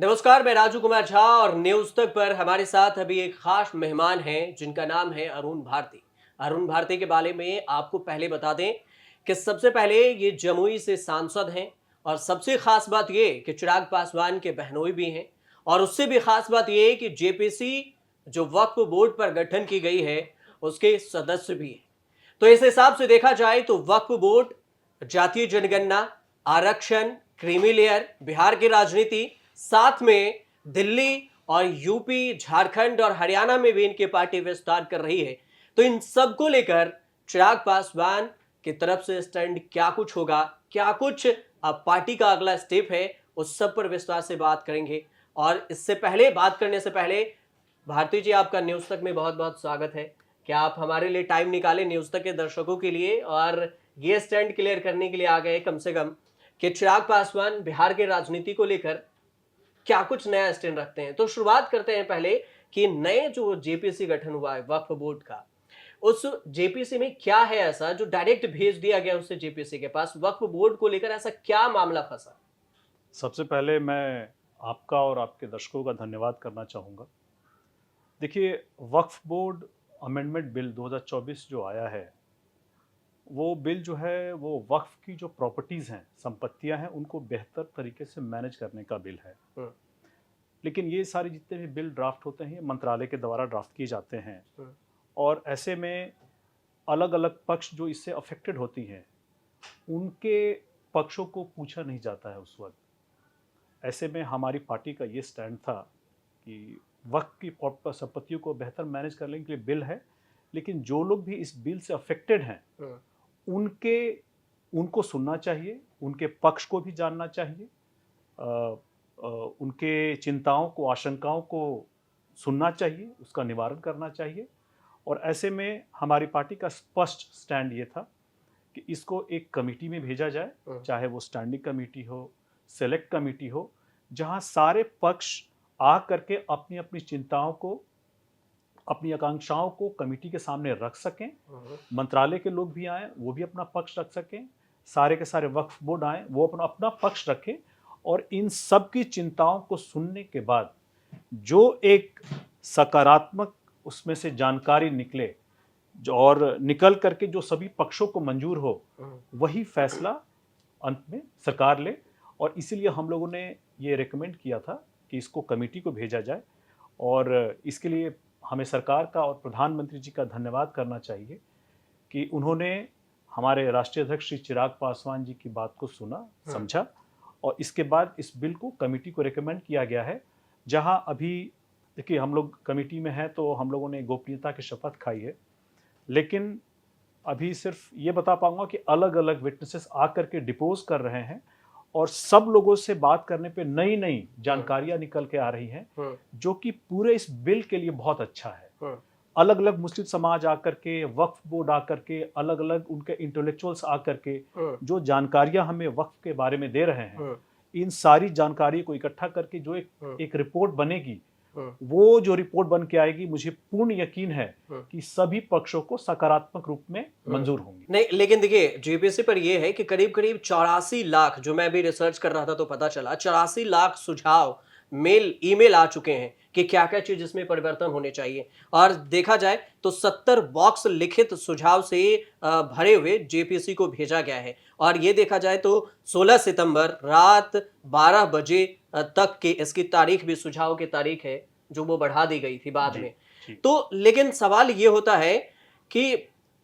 नमस्कार, मैं राजू कुमार झा और न्यूज तक पर हमारे साथ अभी एक खास मेहमान हैं जिनका नाम है अरुण भारती। अरुण भारती के बारे में आपको पहले बता दें कि सबसे पहले ये जमुई से सांसद हैं और सबसे खास बात ये कि चिराग पासवान के बहनोई भी हैं। और उससे भी खास बात ये कि जेपीसी जो वक्फ बोर्ड पर गठन की गई है उसके सदस्य भी हैं। तो इस हिसाब से देखा जाए तो वक्फ बोर्ड, जातीय जनगणना, आरक्षण, क्रीमी लेयर, बिहार की राजनीति, साथ में दिल्ली और यूपी, झारखंड और हरियाणा में भी इनकी पार्टी विस्तार कर रही है। तो इन सब को लेकर चिराग पासवान की तरफ से स्टैंड क्या कुछ होगा, क्या कुछ अब पार्टी का अगला स्टेप है, उस सब पर विस्तार से बात करेंगे। और इससे पहले बात करने से पहले भारती जी, आपका न्यूज तक में बहुत बहुत स्वागत है। क्या आप हमारे लिए टाइम निकाले न्यूज तक के दर्शकों के लिए और ये स्टैंड क्लियर करने के लिए आ गए कम से कम कि चिराग पासवान बिहार के राजनीति को लेकर क्या कुछ नया स्टैंड रखते हैं। तो शुरुआत करते हैं पहले कि नए जो जेपीसी गठन हुआ है वक्फ बोर्ड का, उस जेपीसी में क्या है ऐसा जो डायरेक्ट भेज दिया गया उससे जेपीसी के पास? वक्फ बोर्ड को लेकर ऐसा क्या मामला फंसा? सबसे पहले मैं आपका और आपके दर्शकों का धन्यवाद करना चाहूँगा। देखिए, वक्फ बोर्ड अमेंडमेंट बिल 2024 जो आया है, वो बिल जो है वो वक्फ की जो प्रॉपर्टीज़ हैं, संपत्तियां हैं, उनको बेहतर तरीके से मैनेज करने का बिल है। हम्म, लेकिन ये सारे जितने भी बिल ड्राफ्ट होते हैं, ये मंत्रालय के द्वारा ड्राफ्ट किए जाते हैं हम्म, और ऐसे में अलग अलग पक्ष जो इससे अफेक्टेड होती हैं, उनके पक्षों को पूछा नहीं जाता है उस वक्त। ऐसे में हमारी पार्टी का ये स्टैंड था कि वक्त की संपत्तियों को बेहतर मैनेज करने के लिए बिल है, लेकिन जो लोग भी इस बिल से अफेक्टेड हैं हम्म, उनके उनको सुनना चाहिए, उनके पक्ष को भी जानना चाहिए, अ, उनके चिंताओं को, आशंकाओं को सुनना चाहिए, उसका निवारण करना चाहिए। और ऐसे में हमारी पार्टी का स्पष्ट स्टैंड ये था कि इसको एक कमेटी में भेजा जाए, हम्म, चाहे वो स्टैंडिंग कमेटी हो, सेलेक्ट कमेटी हो, जहां सारे पक्ष आ करके अपनी अपनी चिंताओं को, अपनी आकांक्षाओं को कमेटी के सामने रख सकें। हम्म, मंत्रालय के लोग भी आए, वो भी अपना पक्ष रख सकें। सारे के सारे वक्फ बोर्ड आए, वो अपना अपना पक्ष रखें। और इन सब की चिंताओं को सुनने के बाद जो एक सकारात्मक उसमें से जानकारी निकले, जो और निकल करके जो सभी पक्षों को मंजूर हो, हम्म, वही फैसला अंत में सरकार ले। और इसीलिए हम लोगों ने ये रेकमेंड किया था कि इसको कमेटी को भेजा जाए। और इसके लिए हमें सरकार का और प्रधानमंत्री जी का धन्यवाद करना चाहिए कि उन्होंने हमारे राष्ट्रीय अध्यक्ष श्री चिराग पासवान जी की बात को सुना, समझा और इसके बाद इस बिल को कमेटी को रेकमेंड किया गया है। जहां अभी देखिए, हम लोग कमेटी में हैं तो हम लोगों ने गोपनीयता की शपथ खाई है, लेकिन अभी सिर्फ ये बता पाऊंगा कि अलग अलग विटनेसेस आकर के डिपोज कर रहे हैं और सब लोगों से बात करने पे नई नई जानकारियां निकल के आ रही हैं, हम्म, जो कि पूरे इस बिल के लिए बहुत अच्छा है। हम्म, अलग अलग मुस्लिम समाज आकर के, वक्फ बोर्ड आकर के, अलग अलग उनके इंटेलेक्चुअल्स आकर के हम्म, जो जानकारियां हमें वक्फ के बारे में दे रहे हैं, हम्म, इन सारी जानकारी को इकट्ठा करके जो एक हम्म, एक रिपोर्ट बनेगी, हम्म, वो जो रिपोर्ट बन के आएगी, मुझे पूर्ण यकीन है हम्म, कि सभी पक्षों को सकारात्मक रूप में हम्म। मंजूर होंगी। नहीं, लेकिन देखिए जेपीसी पर यह है कि करीब करीब 84 लाख, जो मैं भी रिसर्च कर रहा था तो पता चला 84 लाख सुझाव मेल ईमेल आ चुके हैं कि क्या क्या चीज इसमें परिवर्तन होने चाहिए। और देखा जाए तो 70 बॉक्स लिखित सुझाव से भरे हुए जेपीसी को भेजा गया है। और ये देखा जाए तो 16 सितंबर रात 12 बजे तक की इसकी तारीख भी, सुझाव की तारीख है जो वो बढ़ा दी गई थी बाद जी में। जी। तो लेकिन सवाल ये होता है कि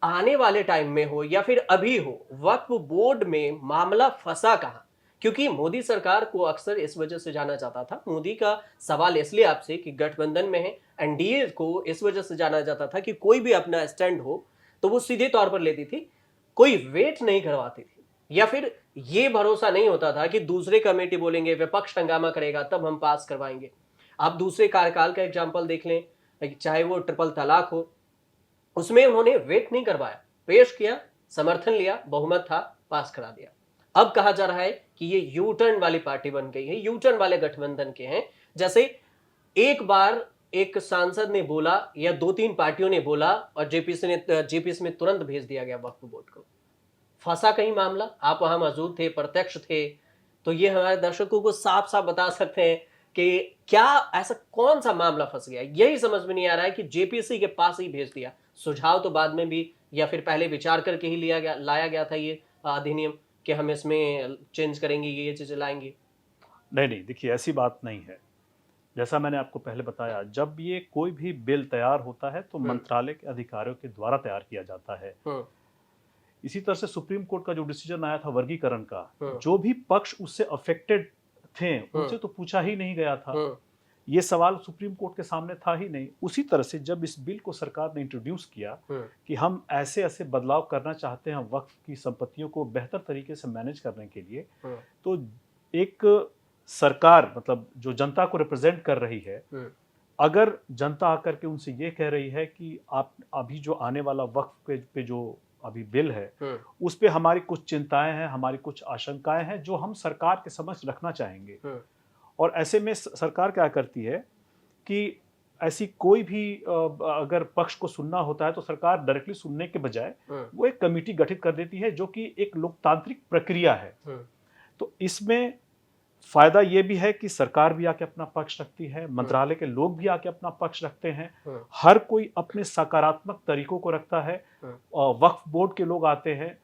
आने वाले टाइम में हो या फिर अभी हो, वक्फ बोर्ड में मामला फंसा कहां? क्योंकि मोदी सरकार को अक्सर इस वजह से जाना जाता था। मोदी का सवाल इसलिए आपसे कि गठबंधन में है, एनडीए को इस वजह से जाना जाता था कि कोई भी अपना स्टैंड हो तो वो सीधे तौर पर लेती थी, कोई वेट नहीं करवाती थी, या फिर ये भरोसा नहीं होता था कि दूसरे कमेटी बोलेंगे, विपक्ष हंगामा करेगा तब हम पास करवाएंगे। आप दूसरे कार्यकाल का एग्जाम्पल देख लें, चाहे वो ट्रिपल तलाक हो, उसमें उन्होंने वेट नहीं करवाया, पेश किया, समर्थन लिया, बहुमत था, पास करा दिया। अब कहा जा रहा है कि ये यू टर्न वाली पार्टी बन गई है, यू टर्न वाले गठबंधन के हैं। जैसे एक बार एक सांसद ने बोला या दो तीन पार्टियों ने बोला और जेपीसी में तुरंत भेज दिया गया वक्फ बोर्ड को। फंसा कहीं मामला? आप वहां मौजूद थे, प्रत्यक्ष थे, तो ये हमारे दर्शकों को साफ साफ बता सकते हैं कि क्या ऐसा कौन सा मामला फंस गया, यही समझ में नहीं आ रहा है कि जेपीसी के पास ही भेज दिया। सुझाव तो बाद में भी या फिर पहले विचार करके ही लाया गया था ये अधिनियम कि हम इसमें चेंज करेंगे, ये चीजें लाएंगे। नहीं नहीं, देखिए ऐसी बात नहीं है। जैसा मैंने आपको पहले बताया, जब ये कोई भी बिल तैयार होता है तो हम्म। मंत्रालय के अधिकारियों के द्वारा तैयार किया जाता है। हम्म। इसी तरह से सुप्रीम कोर्ट का जो डिसीजन आया था वर्गीकरण का, हम्म। जो भी पक्ष उससे अफेक्टेड थे हम्म। उनसे तो पूछा ही नहीं गया था। हम्म। ये सवाल सुप्रीम कोर्ट के सामने था ही नहीं। उसी तरह से जब इस बिल को सरकार ने इंट्रोड्यूस किया हम्म। कि हम ऐसे ऐसे बदलाव करना चाहते हैं वक्फ की संपत्तियों को बेहतर तरीके से मैनेज करने के लिए, हम्म। तो एक सरकार, मतलब जो जनता को रिप्रेजेंट कर रही है, हम्म। अगर जनता आकर के उनसे ये कह रही है कि आप अभी जो आने वाला वक्फ पे जो अभी बिल है हम्म। उस पे हमारी कुछ चिंताएं हैं, हमारी कुछ आशंकाएं हैं जो हम सरकार के समक्ष रखना चाहेंगे। हम्म। और ऐसे में सरकार क्या करती है कि ऐसी कोई भी अगर पक्ष को सुनना होता है तो सरकार डायरेक्टली सुनने के बजाय हम्म। वो एक कमेटी गठित कर देती है, जो कि एक लोकतांत्रिक प्रक्रिया है। हम्म। तो इसमें फायदा ये भी है कि सरकार भी आके अपना पक्ष रखती है, मंत्रालय के लोग भी आके अपना पक्ष रखते हैं, हम्म। हर कोई अपने सकारात्मक तरीकों को रखता है। वक्फ बोर्ड के लोग आते हैं,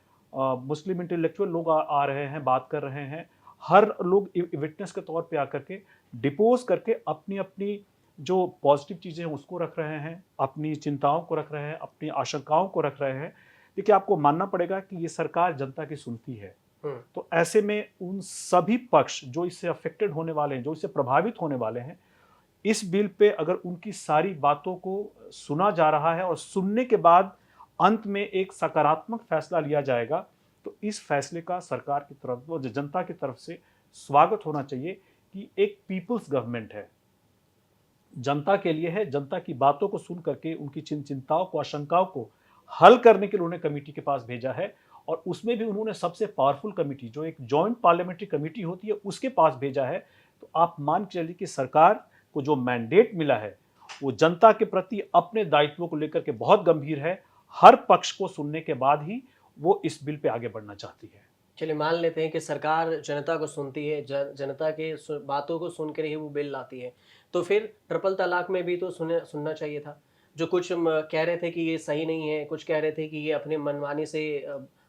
मुस्लिम इंटेलेक्चुअल लोग आ रहे हैं, बात कर रहे हैं, हर लोग विटनेस के तौर पे आकर के डिपोज करके अपनी अपनी जो पॉजिटिव चीज़ें हैं उसको रख रहे हैं, अपनी चिंताओं को रख रहे हैं, अपनी आशंकाओं को रख रहे हैं। देखिए, आपको मानना पड़ेगा कि ये सरकार जनता की सुनती है। तो ऐसे में उन सभी पक्ष जो इससे अफेक्टेड होने वाले हैं, जो इससे प्रभावित होने वाले हैं, इस बिल पे अगर उनकी सारी बातों को सुना जा रहा है और सुनने के बाद अंत में एक सकारात्मक फैसला लिया जाएगा, तो इस फैसले का सरकार की तरफ और जनता की तरफ से स्वागत होना चाहिए कि एक पीपल्स गवर्नमेंट है, जनता के लिए है। जनता की बातों को सुन करके उनकी चिंताओं को, आशंकाओं को हल करने के लिए उन्होंने कमेटी के पास भेजा है, और उसमें भी उन्होंने सबसे पावरफुल कमेटी, जो एक जॉइंट पार्लियामेंट्री कमेटी होती है, उसके पास भेजा है। तो आप मान के चलिए कि सरकार को जो मैंडेट मिला है वो जनता के प्रति अपने दायित्वों को लेकर के बहुत गंभीर है। हर पक्ष को सुनने के बाद ही वो इस बिल पे आगे बढ़ना चाहती है। चलिए मान लेते हैं कि सरकार जनता को सुनती है, जनता के बातों को सुनकर ही वो बिल लाती है, तो फिर ट्रिपल तलाक में भी तो सुनना चाहिए था। जो कुछ कह रहे थे कि ये सही नहीं है, कुछ कह रहे थे कि ये अपने मनमानी से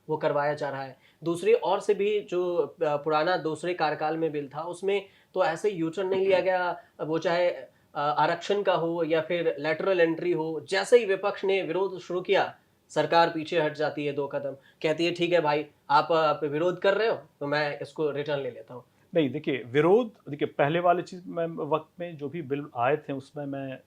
वो करवाया जा रहा है। दूसरी ओर से भी जो पुराना दूसरे कार्यकाल में बिल था उसमें तो ऐसे यूटर्न नहीं लिया गया, वो चाहे आरक्षण का हो या फिर लेटरल एंट्री हो, जैसे ही विपक्ष ने विरोध शुरू किया सरकार पीछे हट जाती है 2 कदम, कहती है ठीक है भाई, आप विरोध कर रहे हो तो मैं इसको रिटर्न ले लेता हूँ। नहीं, देखिए विरोध, देखिए पहले वाले चीज में वक्त में जो भी बिल आए थे उसमें मैं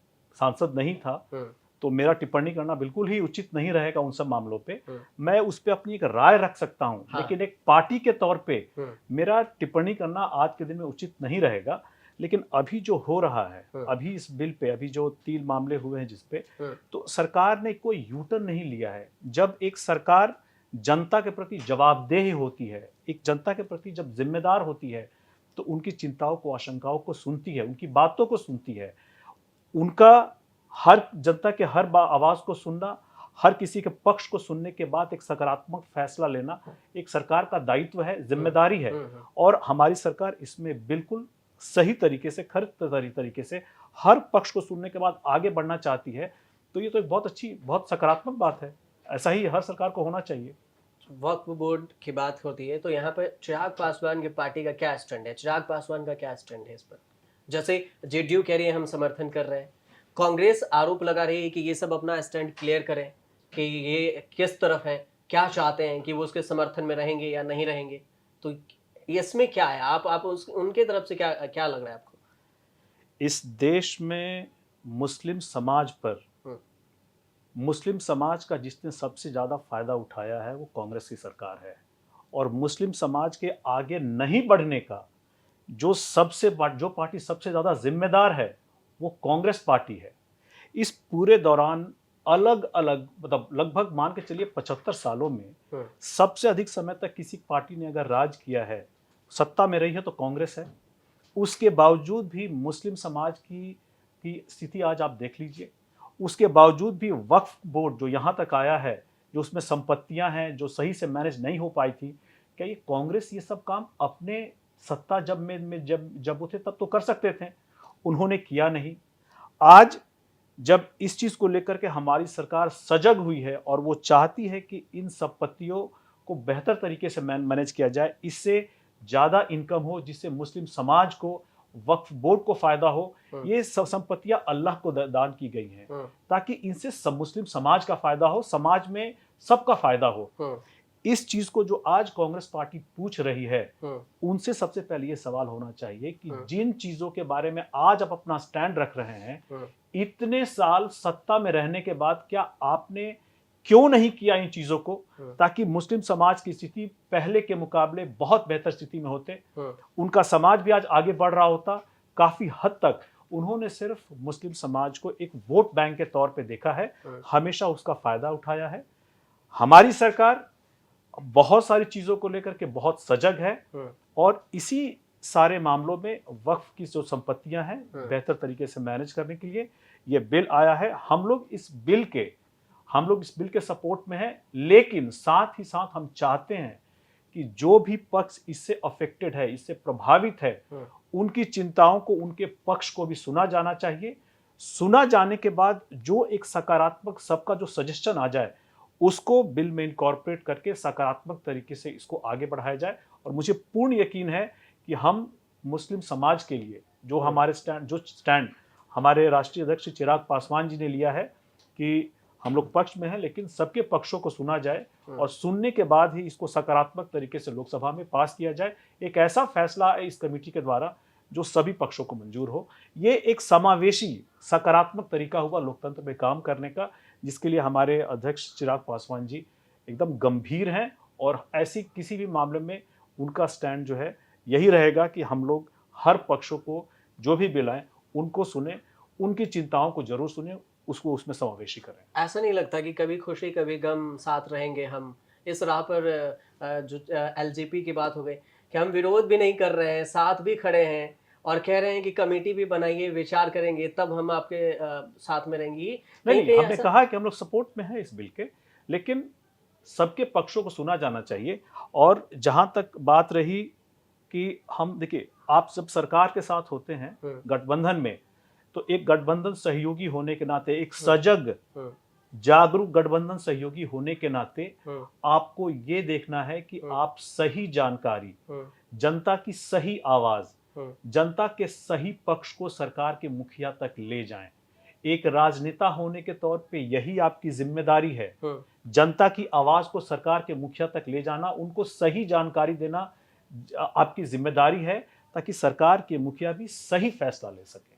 सांसद नहीं था, तो मेरा टिप्पणी करना बिल्कुल ही उचित नहीं रहेगा उन सब मामलों पे। मैं उस पे अपनी एक राय रख सकता हूं, हाँ। लेकिन एक पार्टी के तौर पे मेरा टिप्पणी करना आज के दिन में उचित नहीं रहेगा। लेकिन अभी जो हो रहा है, अभी इस बिल पे अभी जो 3 मामले हुए हैं जिस पे, तो सरकार ने कोई यूटर्न नहीं लिया है। जब एक सरकार जनता के प्रति जवाबदेह होती है, एक जनता के प्रति जब जिम्मेदार होती है, तो उनकी चिंताओं को, आशंकाओं को सुनती है, उनकी बातों को सुनती है, उनका हर जनता के हर आवाज को सुनना, हर किसी के पक्ष को सुनने के बाद एक सकारात्मक फैसला लेना एक सरकार का दायित्व है, जिम्मेदारी है। और हमारी सरकार इसमें बिल्कुल सही तरीके से, खरी तरीके से हर पक्ष को सुनने के बाद आगे बढ़ना चाहती है। तो ये तो एक बहुत अच्छी, बहुत सकारात्मक बात है। ऐसा ही हर सरकार को होना चाहिए। वक्फ बोर्ड की बात होती है तो यहाँ पर चिराग पासवान की पार्टी का क्या स्टैंड है, चिराग पासवान का क्या स्टैंड है इस पर? जैसे जेडीयू कह रही है हम समर्थन कर रहे हैं, कांग्रेस आरोप लगा रही है कि ये सब अपना स्टैंड क्लियर करें कि ये किस तरफ है, क्या चाहते हैं, कि वो उसके समर्थन में रहेंगे या नहीं रहेंगे। तो इसमें क्या है, आप उनके तरफ से क्या क्या लग रहा है आपको? इस देश में मुस्लिम समाज पर, मुस्लिम समाज का जिसने सबसे ज़्यादा फायदा उठाया है वो कांग्रेस की सरकार है। और मुस्लिम समाज के आगे नहीं बढ़ने का जो पार्टी सबसे ज़्यादा जिम्मेदार है वो कांग्रेस पार्टी है। इस पूरे दौरान अलग अलग, मतलब लगभग मान के चलिए 75 सालों में सबसे अधिक समय तक किसी पार्टी ने अगर राज किया है, सत्ता में रही है, तो कांग्रेस है। उसके बावजूद भी मुस्लिम समाज की स्थिति आज आप देख लीजिए। उसके बावजूद भी वक्फ बोर्ड जो यहाँ तक आया है, जो उसमें संपत्तियां हैं जो सही से मैनेज नहीं हो पाई थी, क्या ये कांग्रेस ये सब काम अपने सत्ता जब वो थे तब तो कर सकते थे? उन्होंने किया नहीं। आज जब इस चीज को लेकर के हमारी सरकार सजग हुई है और वो चाहती है कि इन संपत्तियों को बेहतर तरीके से मैनेज किया जाए, इससे ज्यादा इनकम हो, जिससे मुस्लिम समाज को, वक्फ बोर्ड को फायदा हो। ये सब संपत्तियां अल्लाह को दान की गई हैं ताकि इनसे सब मुस्लिम समाज का फायदा हो, समाज में सबका फायदा हो। इस चीज को जो आज कांग्रेस पार्टी पूछ रही है, उनसे सबसे पहले ये सवाल होना चाहिए कि जिन चीजों के बारे में आज आप अपना स्टैंड रख रहे हैं, इतने साल सत्ता में रहने के बाद क्या आपने क्यों नहीं किया इन चीजों को, ताकि मुस्लिम समाज की स्थिति पहले के मुकाबले बहुत बेहतर स्थिति में होते, उनका समाज भी आज आगे बढ़ रहा होता। काफी हद तक उन्होंने सिर्फ मुस्लिम समाज को एक वोट बैंक के तौर पे देखा है, हमेशा उसका फायदा उठाया है। हमारी सरकार बहुत सारी चीजों को लेकर के बहुत सजग है और इसी सारे मामलों में वक्फ की जो संपत्तियां हैं बेहतर तरीके से मैनेज करने के लिए ये बिल आया है। हम लोग इस बिल के सपोर्ट में हैं, लेकिन साथ ही साथ हम चाहते हैं कि जो भी पक्ष इससे अफेक्टेड है, इससे प्रभावित है, उनकी चिंताओं को, उनके पक्ष को भी सुना जाना चाहिए। सुना जाने के बाद जो एक सकारात्मक सबका जो सजेशन आ जाए, उसको बिल में इनकॉर्पोरेट करके सकारात्मक तरीके से इसको आगे बढ़ाया जाए। और मुझे पूर्ण यकीन है कि हम मुस्लिम समाज के लिए जो स्टैंड हमारे राष्ट्रीय अध्यक्ष चिराग पासवान जी ने लिया है कि हम लोग पक्ष में हैं, लेकिन सबके पक्षों को सुना जाए और सुनने के बाद ही इसको सकारात्मक तरीके से लोकसभा में पास किया जाए। एक ऐसा फैसला है इस कमेटी के द्वारा जो सभी पक्षों को मंजूर हो। ये एक समावेशी सकारात्मक तरीका हुआ लोकतंत्र में काम करने का, जिसके लिए हमारे अध्यक्ष चिराग पासवान जी एकदम गंभीर हैं और ऐसी किसी भी मामले में उनका स्टैंड जो है यही रहेगा कि हम लोग हर पक्षों को जो भी बिल आए उनको सुने, उनकी चिंताओं को जरूर सुने, उसको उसमें समावेशी करें। ऐसा नहीं लगता कि कभी खुशी कभी गम साथ रहेंगे हम इस राह पर? जो एलजेपी की बात हो गई कि हम विरोध भी नहीं कर रहे हैं, साथ भी खड़े हैं और कह रहे हैं कि कमेटी भी बनाइए, विचार करेंगे, तब हम आपके साथ में रहेंगे। नहीं, हमने कहा है कि हम लोग सपोर्ट में हैं इस बिल के, लेकिन सबके पक्षों को सुना जाना चाहिए। और जहां तक बात रही कि हम देखिए, आप जब सरकार के साथ होते हैं गठबंधन में, तो एक गठबंधन सहयोगी होने के नाते, एक सजग जागरूक गठबंधन सहयोगी होने के नाते आपको ये देखना है कि आप सही जानकारी, जनता की सही आवाज, जनता के सही पक्ष को सरकार के मुखिया तक ले जाएं। एक राजनेता होने के तौर पे यही आपकी जिम्मेदारी है, जनता की आवाज को सरकार के मुखिया तक ले जाना, उनको सही जानकारी देना आपकी जिम्मेदारी है, ताकि सरकार के मुखिया भी सही फैसला ले सके।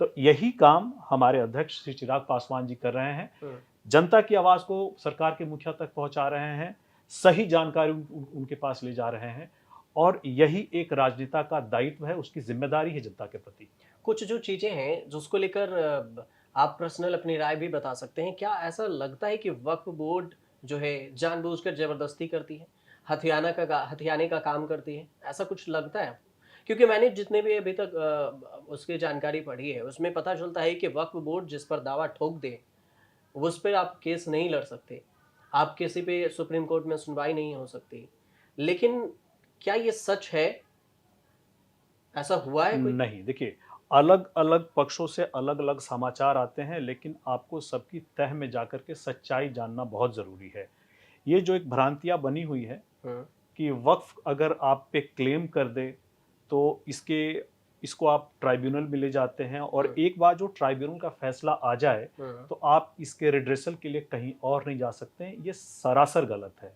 तो यही काम हमारे अध्यक्ष श्री चिराग पासवान जी कर रहे हैं, जनता की आवाज को सरकार के मुखिया तक पहुंचा रहे हैं, सही जानकारी उनके पास ले जा रहे हैं, और यही एक राजनेता का दायित्व है, उसकी जिम्मेदारी है जनता के प्रति। कुछ जो चीजें हैं जिसको लेकर आप पर्सनल अपनी राय भी बता सकते हैं। क्या ऐसा लगता है कि वक्फ बोर्ड जो है जानबूझकर जबरदस्ती करती है, हथियाने का काम करती है? ऐसा कुछ लगता है? क्योंकि मैंने जितने भी अभी तक उसकी जानकारी पढ़ी है, उसमें पता चलता है कि वक्फ बोर्ड जिस पर दावा ठोक दे, उस पर आप केस नहीं लड़ सकते, आप किसी पे सुप्रीम कोर्ट में सुनवाई नहीं हो सकती। लेकिन क्या ये सच है? ऐसा हुआ है कोई? नहीं, देखिए, अलग अलग पक्षों से अलग अलग समाचार आते हैं, लेकिन आपको सबकी तह में जाकर के सच्चाई जानना बहुत जरूरी है। ये जो एक भ्रांतियां बनी हुई है कि वक्फ अगर आप पे क्लेम कर दे तो इसको आप ट्राइब्यूनल में ले जाते हैं, और एक बार जो ट्राइब्यूनल का फैसला आ जाए तो आप इसके रिड्रेसल के लिए कहीं और नहीं जा सकते हैं। ये सरासर गलत है।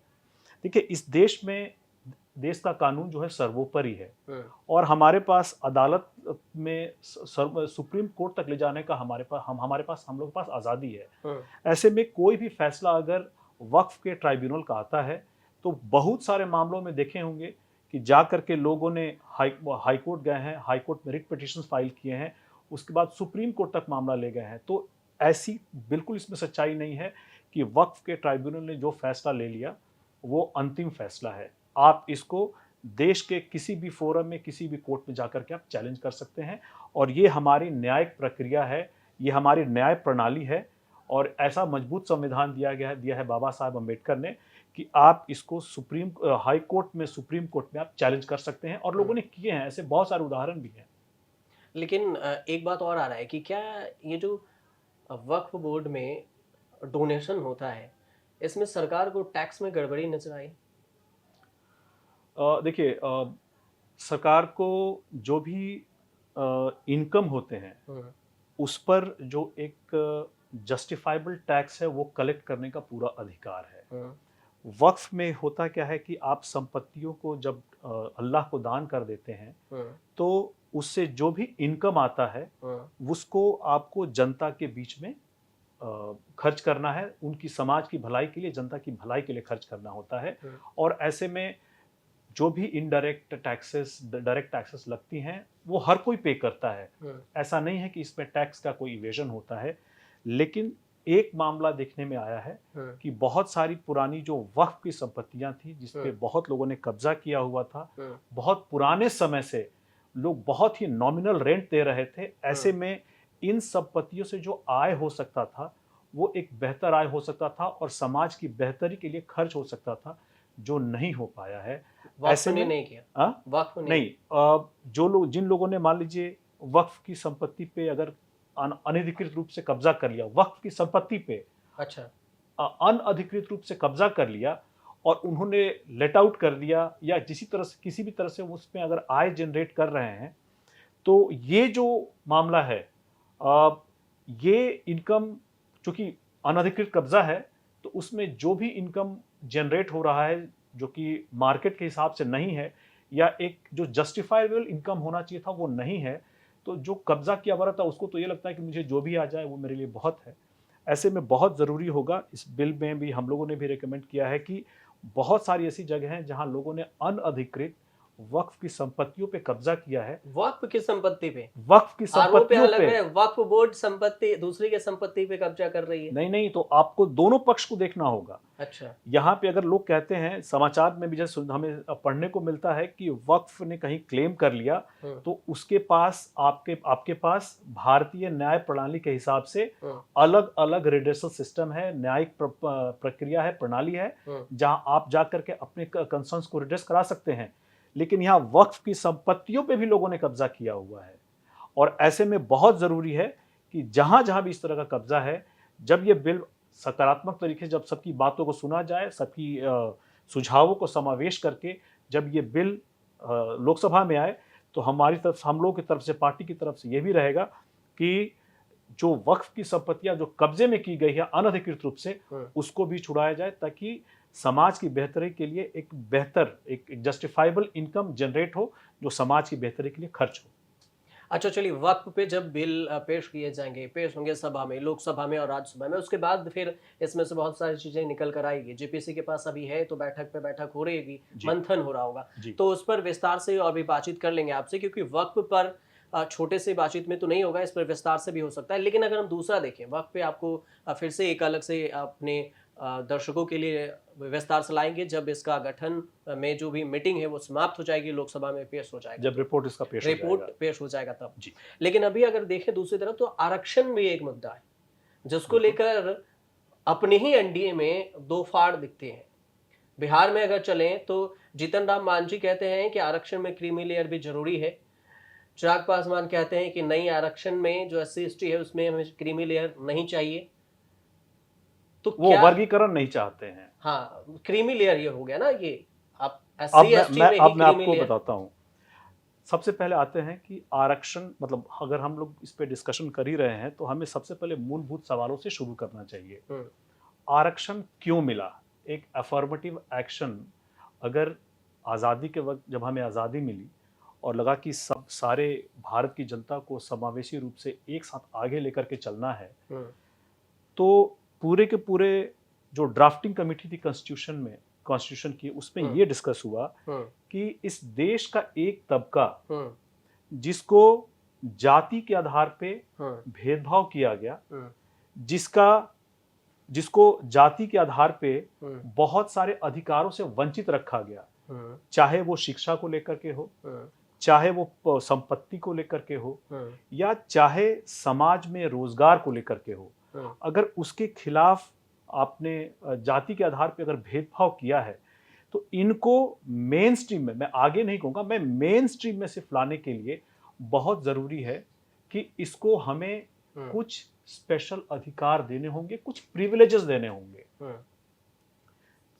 देखिए, इस देश में देश का कानून जो है सर्वोपरि है, और हमारे पास अदालत में सुप्रीम कोर्ट तक ले जाने का हम लोगों के पास आज़ादी है। ऐसे में कोई भी फैसला अगर वक्फ के ट्राइब्यूनल का आता है तो बहुत सारे मामलों में देखे होंगे कि जा करके लोगों ने हाई कोर्ट गए हैं, हाई कोर्ट में रिट पिटीशन फाइल किए हैं, उसके बाद सुप्रीम कोर्ट तक मामला ले गए हैं। तो ऐसी बिल्कुल इसमें सच्चाई नहीं है कि वक्फ के ट्राइब्यूनल ने जो फैसला ले लिया वो अंतिम फैसला है। आप इसको देश के किसी भी फोरम में, किसी भी कोर्ट में जाकर के आप चैलेंज कर सकते हैं, और ये हमारी न्यायिक प्रक्रिया है, ये हमारी न्याय प्रणाली है, और ऐसा मजबूत संविधान दिया है बाबा साहब अम्बेडकर ने कि आप इसको सुप्रीम कोर्ट में आप चैलेंज कर सकते हैं, और लोगों ने किए हैं। ऐसे बहुत सारे उदाहरण भी हैं। लेकिन एक बात और आ रहा है कि क्या ये जो वक्फ बोर्ड में डोनेशन होता है, इसमें सरकार को टैक्स में गड़बड़ी नजर आई? देखिए, सरकार को जो भी इनकम होते हैं हम्म। उस पर जो एक जस्टिफाइबल टैक्स है वो कलेक्ट करने का पूरा अधिकार है। हम्म। वक्फ में होता क्या है कि आप संपत्तियों को जब अल्लाह को दान कर देते हैं हम्म। तो उससे जो भी इनकम आता है हम्म। उसको आपको जनता के बीच में खर्च करना है, उनकी समाज की भलाई के लिए, जनता की भलाई के लिए खर्च करना होता है। हम्म। और ऐसे में जो भी इनडायरेक्ट टैक्सेस, डायरेक्ट टैक्सेस लगती हैं वो हर कोई पे करता है। हम्म। ऐसा नहीं है कि इसमें टैक्स का कोई इवेजन होता है। लेकिन एक मामला देखने में आया है हम्म। कि बहुत सारी पुरानी जो वक्फ की संपत्तियां थी जिस पे हम्म। बहुत लोगों ने कब्जा किया हुआ था, हम्म। बहुत पुराने समय से लोग बहुत ही नॉमिनल रेंट दे रहे थे। ऐसे में इन संपत्तियों से जो आय हो सकता था वो एक बेहतर आय हो सकता था और समाज की बेहतरी के लिए खर्च हो सकता था, जो नहीं हो पाया है। वक्फ ऐसे ने में नहीं किया। हाँ? वक्फ ने। नहीं, जो लोग, जिन लोगों ने मान लीजिए वक्फ की संपत्ति पे अगर अनधिकृत रूप से कब्जा कर लिया, वक्फ की संपत्ति पे अच्छा। अनअधिकृत रूप से कब्जा कर लिया और उन्होंने लेट आउट कर दिया या किसी तरह से, किसी भी तरह से उसमें अगर आय जनरेट कर रहे हैं, तो ये जो मामला है, अ, ये इनकम चूंकि अनधिकृत कब्जा है तो उसमें जो भी इनकम जनरेट हो रहा है जो कि मार्केट के हिसाब से नहीं है या एक जो जस्टिफाइबल इनकम होना चाहिए था वो नहीं है, तो जो कब्जा किया हुआ था उसको तो ये लगता है कि मुझे जो भी आ जाए वो मेरे लिए बहुत है। ऐसे में बहुत ज़रूरी होगा, इस बिल में भी हम लोगों ने भी रिकमेंड किया है कि बहुत सारी ऐसी जगह हैं जहां लोगों ने अनअधिकृत वक्फ की संपत्तियों पे कब्जा किया है। वक्फ की संपत्ति पे? वक्फ की आरोप यहाँ संपत्तियों लग पे। रहा है वक्फ बोर्ड संपत्ति दूसरी के संपत्ति पे कब्जा कर रही है। नहीं नहीं, तो आपको दोनों पक्ष को देखना होगा। अच्छा। यहाँ पे अगर लोग कहते हैं, समाचार में भी जैसे हमें पढ़ने को मिलता है कि वक्फ ने कहीं क्लेम कर लिया, हम्म। तो उसके पास, आपके आपके पास भारतीय न्याय प्रणाली के हिसाब से हम्म। अलग अलग रिड्रेसल सिस्टम है, न्यायिक प्रक्रिया है, प्रणाली है, हम्म। जहां आप जा करके अपने कंसर्न्स को रिड्रेस करा सकते हैं। लेकिन यहाँ वक्फ की संपत्तियों पे भी लोगों ने कब्जा किया हुआ है और ऐसे में बहुत जरूरी है कि जहां जहां भी इस तरह का कब्जा है, जब ये बिल सकारात्मक तरीके से, जब सबकी बातों को सुना जाए, सबकी सुझावों को समावेश करके जब ये बिल लोकसभा में आए, तो हमारी तरफ से, हम लोग की तरफ से, पार्टी की तरफ से ये भी रहेगा कि जो वक्फ की संपत्तियां जो कब्जे में की गई है अनधिकृत रूप से, हम्म। उसको भी छुड़ाया जाए ताकि समाज की बेहतरी के लिए एक बेहतर, एक जस्टिफाइबल इनकम जनरेट हो जो समाज की बेहतरी के लिए खर्च हो। अच्छा, चलिए, वक्फ पे जब बिल पेश किए जाएंगे, पेश होंगे सभा में, लोकसभा में और राज्यसभा में, उसके बाद फिर इसमें से बहुत सारी चीजें निकल कर आएगी। जेपीसी के पास अभी है तो बैठक पे बैठक हो रहेगी, जी मंथन हो रहा होगा, जी तो उस पर विस्तार से और भी बातचीत कर लेंगे आपसे, क्योंकि वक्फ पर छोटे से बातचीत में तो नहीं होगा, इस पर विस्तार से भी हो सकता है। लेकिन अगर हम दूसरा देखें, वक्फ पे आपको फिर से एक अलग से अपने दर्शकों के लिए विस्तार से लाएंगे जब इसका गठन में जो भी मीटिंग है वो समाप्त हो जाएगी, लोकसभा में पेश हो जाएगा, जब रिपोर्ट इसका पेश हो रिपोर्ट जाएगा। पेश हो जाएगा तब। जी लेकिन अभी अगर देखें दूसरी तरफ, तो आरक्षण भी एक मुद्दा है जिसको बिल्कुल। लेकर अपने ही एनडीए में दो फाड़ दिखते हैं। बिहार में अगर चलें तो जीतन राम मांझी कहते हैं कि आरक्षण में क्रीमी लेयर भी जरूरी है। चिराग पासवान कहते हैं कि नई आरक्षण में जो SC/ST है उसमें हमें क्रीमी लेयर नहीं चाहिए। तो वो क्या? वर्गीकरण नहीं चाहते हैं। हाँ, क्रीमी लेयर ये हो गया ना, ये आप अब SC/ST में ही मैं क्रीमी आपको लेयर। बताता हूँ। सबसे पहले आते हैं कि आरक्षण, मतलब अगर हम लोग इस पे डिस्कशन कर ही रहे हैं तो हमें सबसे पहले मूलभूत सवालों से शुरू करना चाहिए। हम्म। आरक्षण क्यों मिला? एक अफर्मेटिव एक्शन, अगर आज़ादी के वक्त जब हमें आज़ादी मिली और लगा कि सब सारे भारत की जनता को समावेशी रूप से एक साथ आगे लेकर के चलना है, हम्म। तो पूरे के पूरे जो ड्राफ्टिंग कमेटी थी कॉन्स्टिट्यूशन में, कॉन्स्टिट्यूशन की, उसमें हम्म। ये डिस्कस हुआ हम्म। कि इस देश का एक तबका हम्म। जिसको जाति के आधार पे हम्म। भेदभाव किया गया, हम्म। जिसका जिसको जाति के आधार पे हम्म। बहुत सारे अधिकारों से वंचित रखा गया, हम्म। चाहे वो शिक्षा को लेकर के हो, हम्म। चाहे वो संपत्ति को लेकर के हो, हम्म। या चाहे समाज में रोजगार को लेकर के हो, हम्म। अगर उसके खिलाफ आपने जाति के आधार पे अगर भेदभाव किया है, तो इनको मेन स्ट्रीम में, मैं आगे नहीं कहूँगा, मैं मेन स्ट्रीम में सिर्फ लाने के लिए बहुत ज़रूरी है कि इसको हमें हम्म, कुछ स्पेशल अधिकार देने होंगे, कुछ प्रिविलेजेस देने होंगे। हम्म,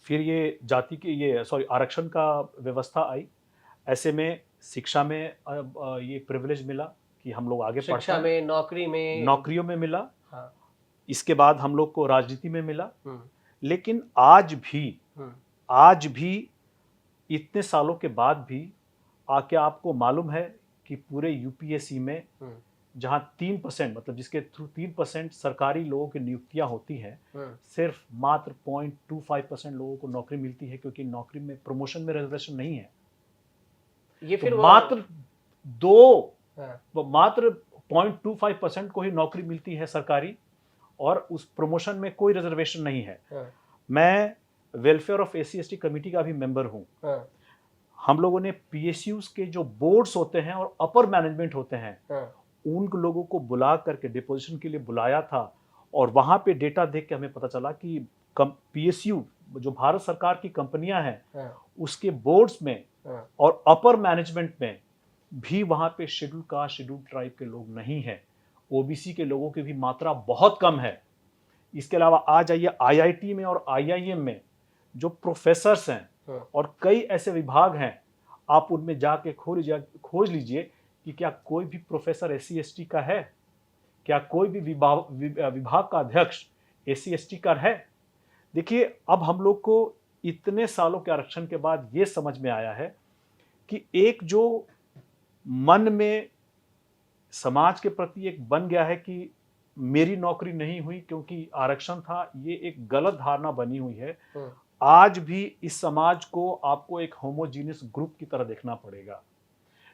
फिर ये जाति की ये सॉरी आरक्षण का व्यवस्था आई। ऐसे में शिक्षा में ये प्रिविलेज मिला कि हम लोग आगे पढ़ शिक्षा पाएँ, में, नौकरी में। नौकरियों में मिला, हाँ। इसके बाद हम लोग को राजनीति में मिला। हम्म, लेकिन हम्म, आज भी इतने सालों के बाद भी क्या आपको मालूम है कि पूरे यूपीएससी में हम्म, जहाँ 3% मतलब जिसके थ्रू 3% सरकारी लोगों की नियुक्तियां होती हैं, हम्म, सिर्फ मात्र 0.25% लोगों को नौकरी मिलती है, क्योंकि नौकरी में प्रमोशन में रिजर्वेशन नहीं है। ये तो फिर वो। मात्र दो हाँ, मात्र 0.25% को ही नौकरी मिलती है सरकारी, और उस प्रमोशन में कोई रिजर्वेशन नहीं है। हाँ, मैं welfare of SC ST committee का भी मेंबर हूँ। हाँ, हम लोगों ने पीएसयूज के जो बोर्ड्स होते हैं और अपर मैनेजमेंट होते हैं, हाँ, उन लोगों को बुला करके डिपोजिशन के लिए बुलाया था, और वहां पे डेटा देख के हमें पता चला कि पीएसयू जो भारत सरकार की कंपनियां हैं, हाँ, उसके बोर्ड्स में हाँ, और अपर मैनेजमेंट में भी वहां पे शेड्यूल कास्ट शेड्यूल ट्राइब के लोग नहीं हैं। ओबीसी के लोगों की भी मात्रा बहुत कम है। इसके अलावा आ जाइए आईआईटी में और आईआईएम में जो प्रोफेसर्स हैं, हाँ, और कई ऐसे विभाग हैं, आप उनमें जाके खोज लीजिए कि क्या कोई भी प्रोफेसर एससी एसटी का है, क्या कोई भी विभाग का अध्यक्ष एससी एसटी का है। देखिए, अब हम लोग को इतने सालों के आरक्षण के बाद ये समझ में आया है कि एक जो मन में समाज के प्रति एक बन गया है कि मेरी नौकरी नहीं हुई क्योंकि आरक्षण था, ये एक गलत धारणा बनी हुई है। हाँ, आज भी इस समाज को आपको एक होमोजीनियस ग्रुप की तरह देखना पड़ेगा।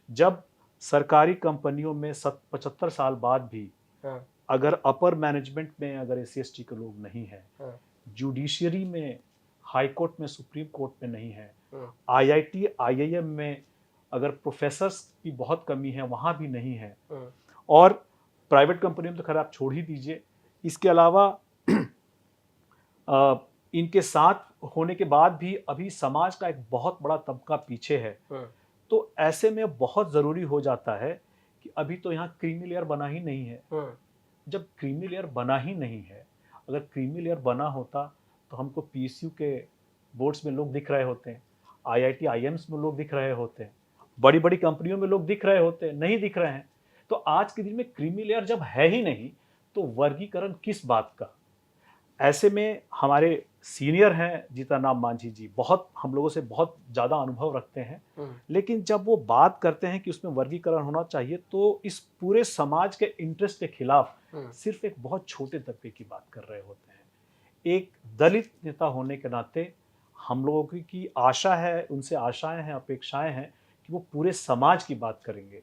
जब सरकारी कंपनियों में 75 साल बाद भी हाँ, अगर अपर मैनेजमेंट में अगर एससी एसटी के लोग नहीं हैं, हाँ, जुडिशियरी में, हाई कोर्ट में, सुप्रीम कोर्ट में नहीं है, हाँ, आईआईटी आईआईएम में अगर प्रोफेसर्स की बहुत कमी है, वहाँ भी नहीं है, हाँ, और प्राइवेट कंपनी में तो खैर आप छोड़ ही दीजिए। इसके अलावा इनके साथ होने के बाद भी अभी समाज का एक बहुत बड़ा तबका पीछे है। हाँ, तो ऐसे में बहुत ज़रूरी हो जाता है कि अभी तो यहाँ क्रीमी लेयर बना ही नहीं है। हाँ, जब क्रीमी लेयर बना ही नहीं है, अगर क्रीमी लेयर बना होता तो हमको पीएसयू के बोर्ड्स में लोग दिख रहे होते हैं, आईआईटी आईएम्स में लोग दिख रहे होते हैं, बड़ी बड़ी कंपनियों में लोग दिख रहे होते हैं, नहीं दिख रहे हैं। तो आज के दिन में क्रीमी लेयर जब है ही नहीं, तो वर्गीकरण किस बात का। ऐसे में हमारे सीनियर हैं जीतनराम मांझी जी, बहुत हम लोगों से बहुत ज़्यादा अनुभव रखते हैं, हाँ, लेकिन जब वो बात करते हैं कि उसमें वर्गीकरण होना चाहिए, तो इस पूरे समाज के इंटरेस्ट के खिलाफ हाँ, सिर्फ एक बहुत छोटे तबके की बात कर रहे होते हैं। एक दलित नेता होने के नाते हम लोगों की आशा है, उनसे आशाएं हैं, अपेक्षाएं हैं कि वो पूरे समाज की बात करेंगे,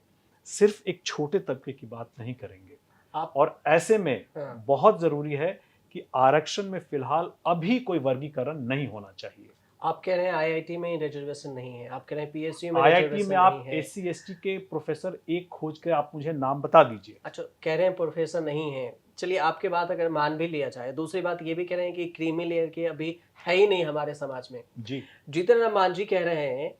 सिर्फ एक छोटे तबके की बात नहीं करेंगे। आप। और ऐसे में हाँ, बहुत ज़रूरी है कि आरक्षण में फिलहाल अभी कोई वर्गीकरण नहीं होना चाहिए। आप कह रहे हैं आईआईटी में रिजर्वेशन नहीं है, आप कह रहे हैं पीएसयू में आईआईटी में रिजर्वेशन नहीं आप है। एससी एसटी के प्रोफेसर एक खोज के आप मुझे नाम बता दीजिए। अच्छा, कह रहे हैं प्रोफेसर नहीं है। चलिए, आपके बात अगर मान भी लिया जाए, दूसरी बात ये भी कह रहे हैं कि क्रीमी लेयर के अभी है ही नहीं हमारे समाज में। जी जीतन राम मांझी कह रहे हैं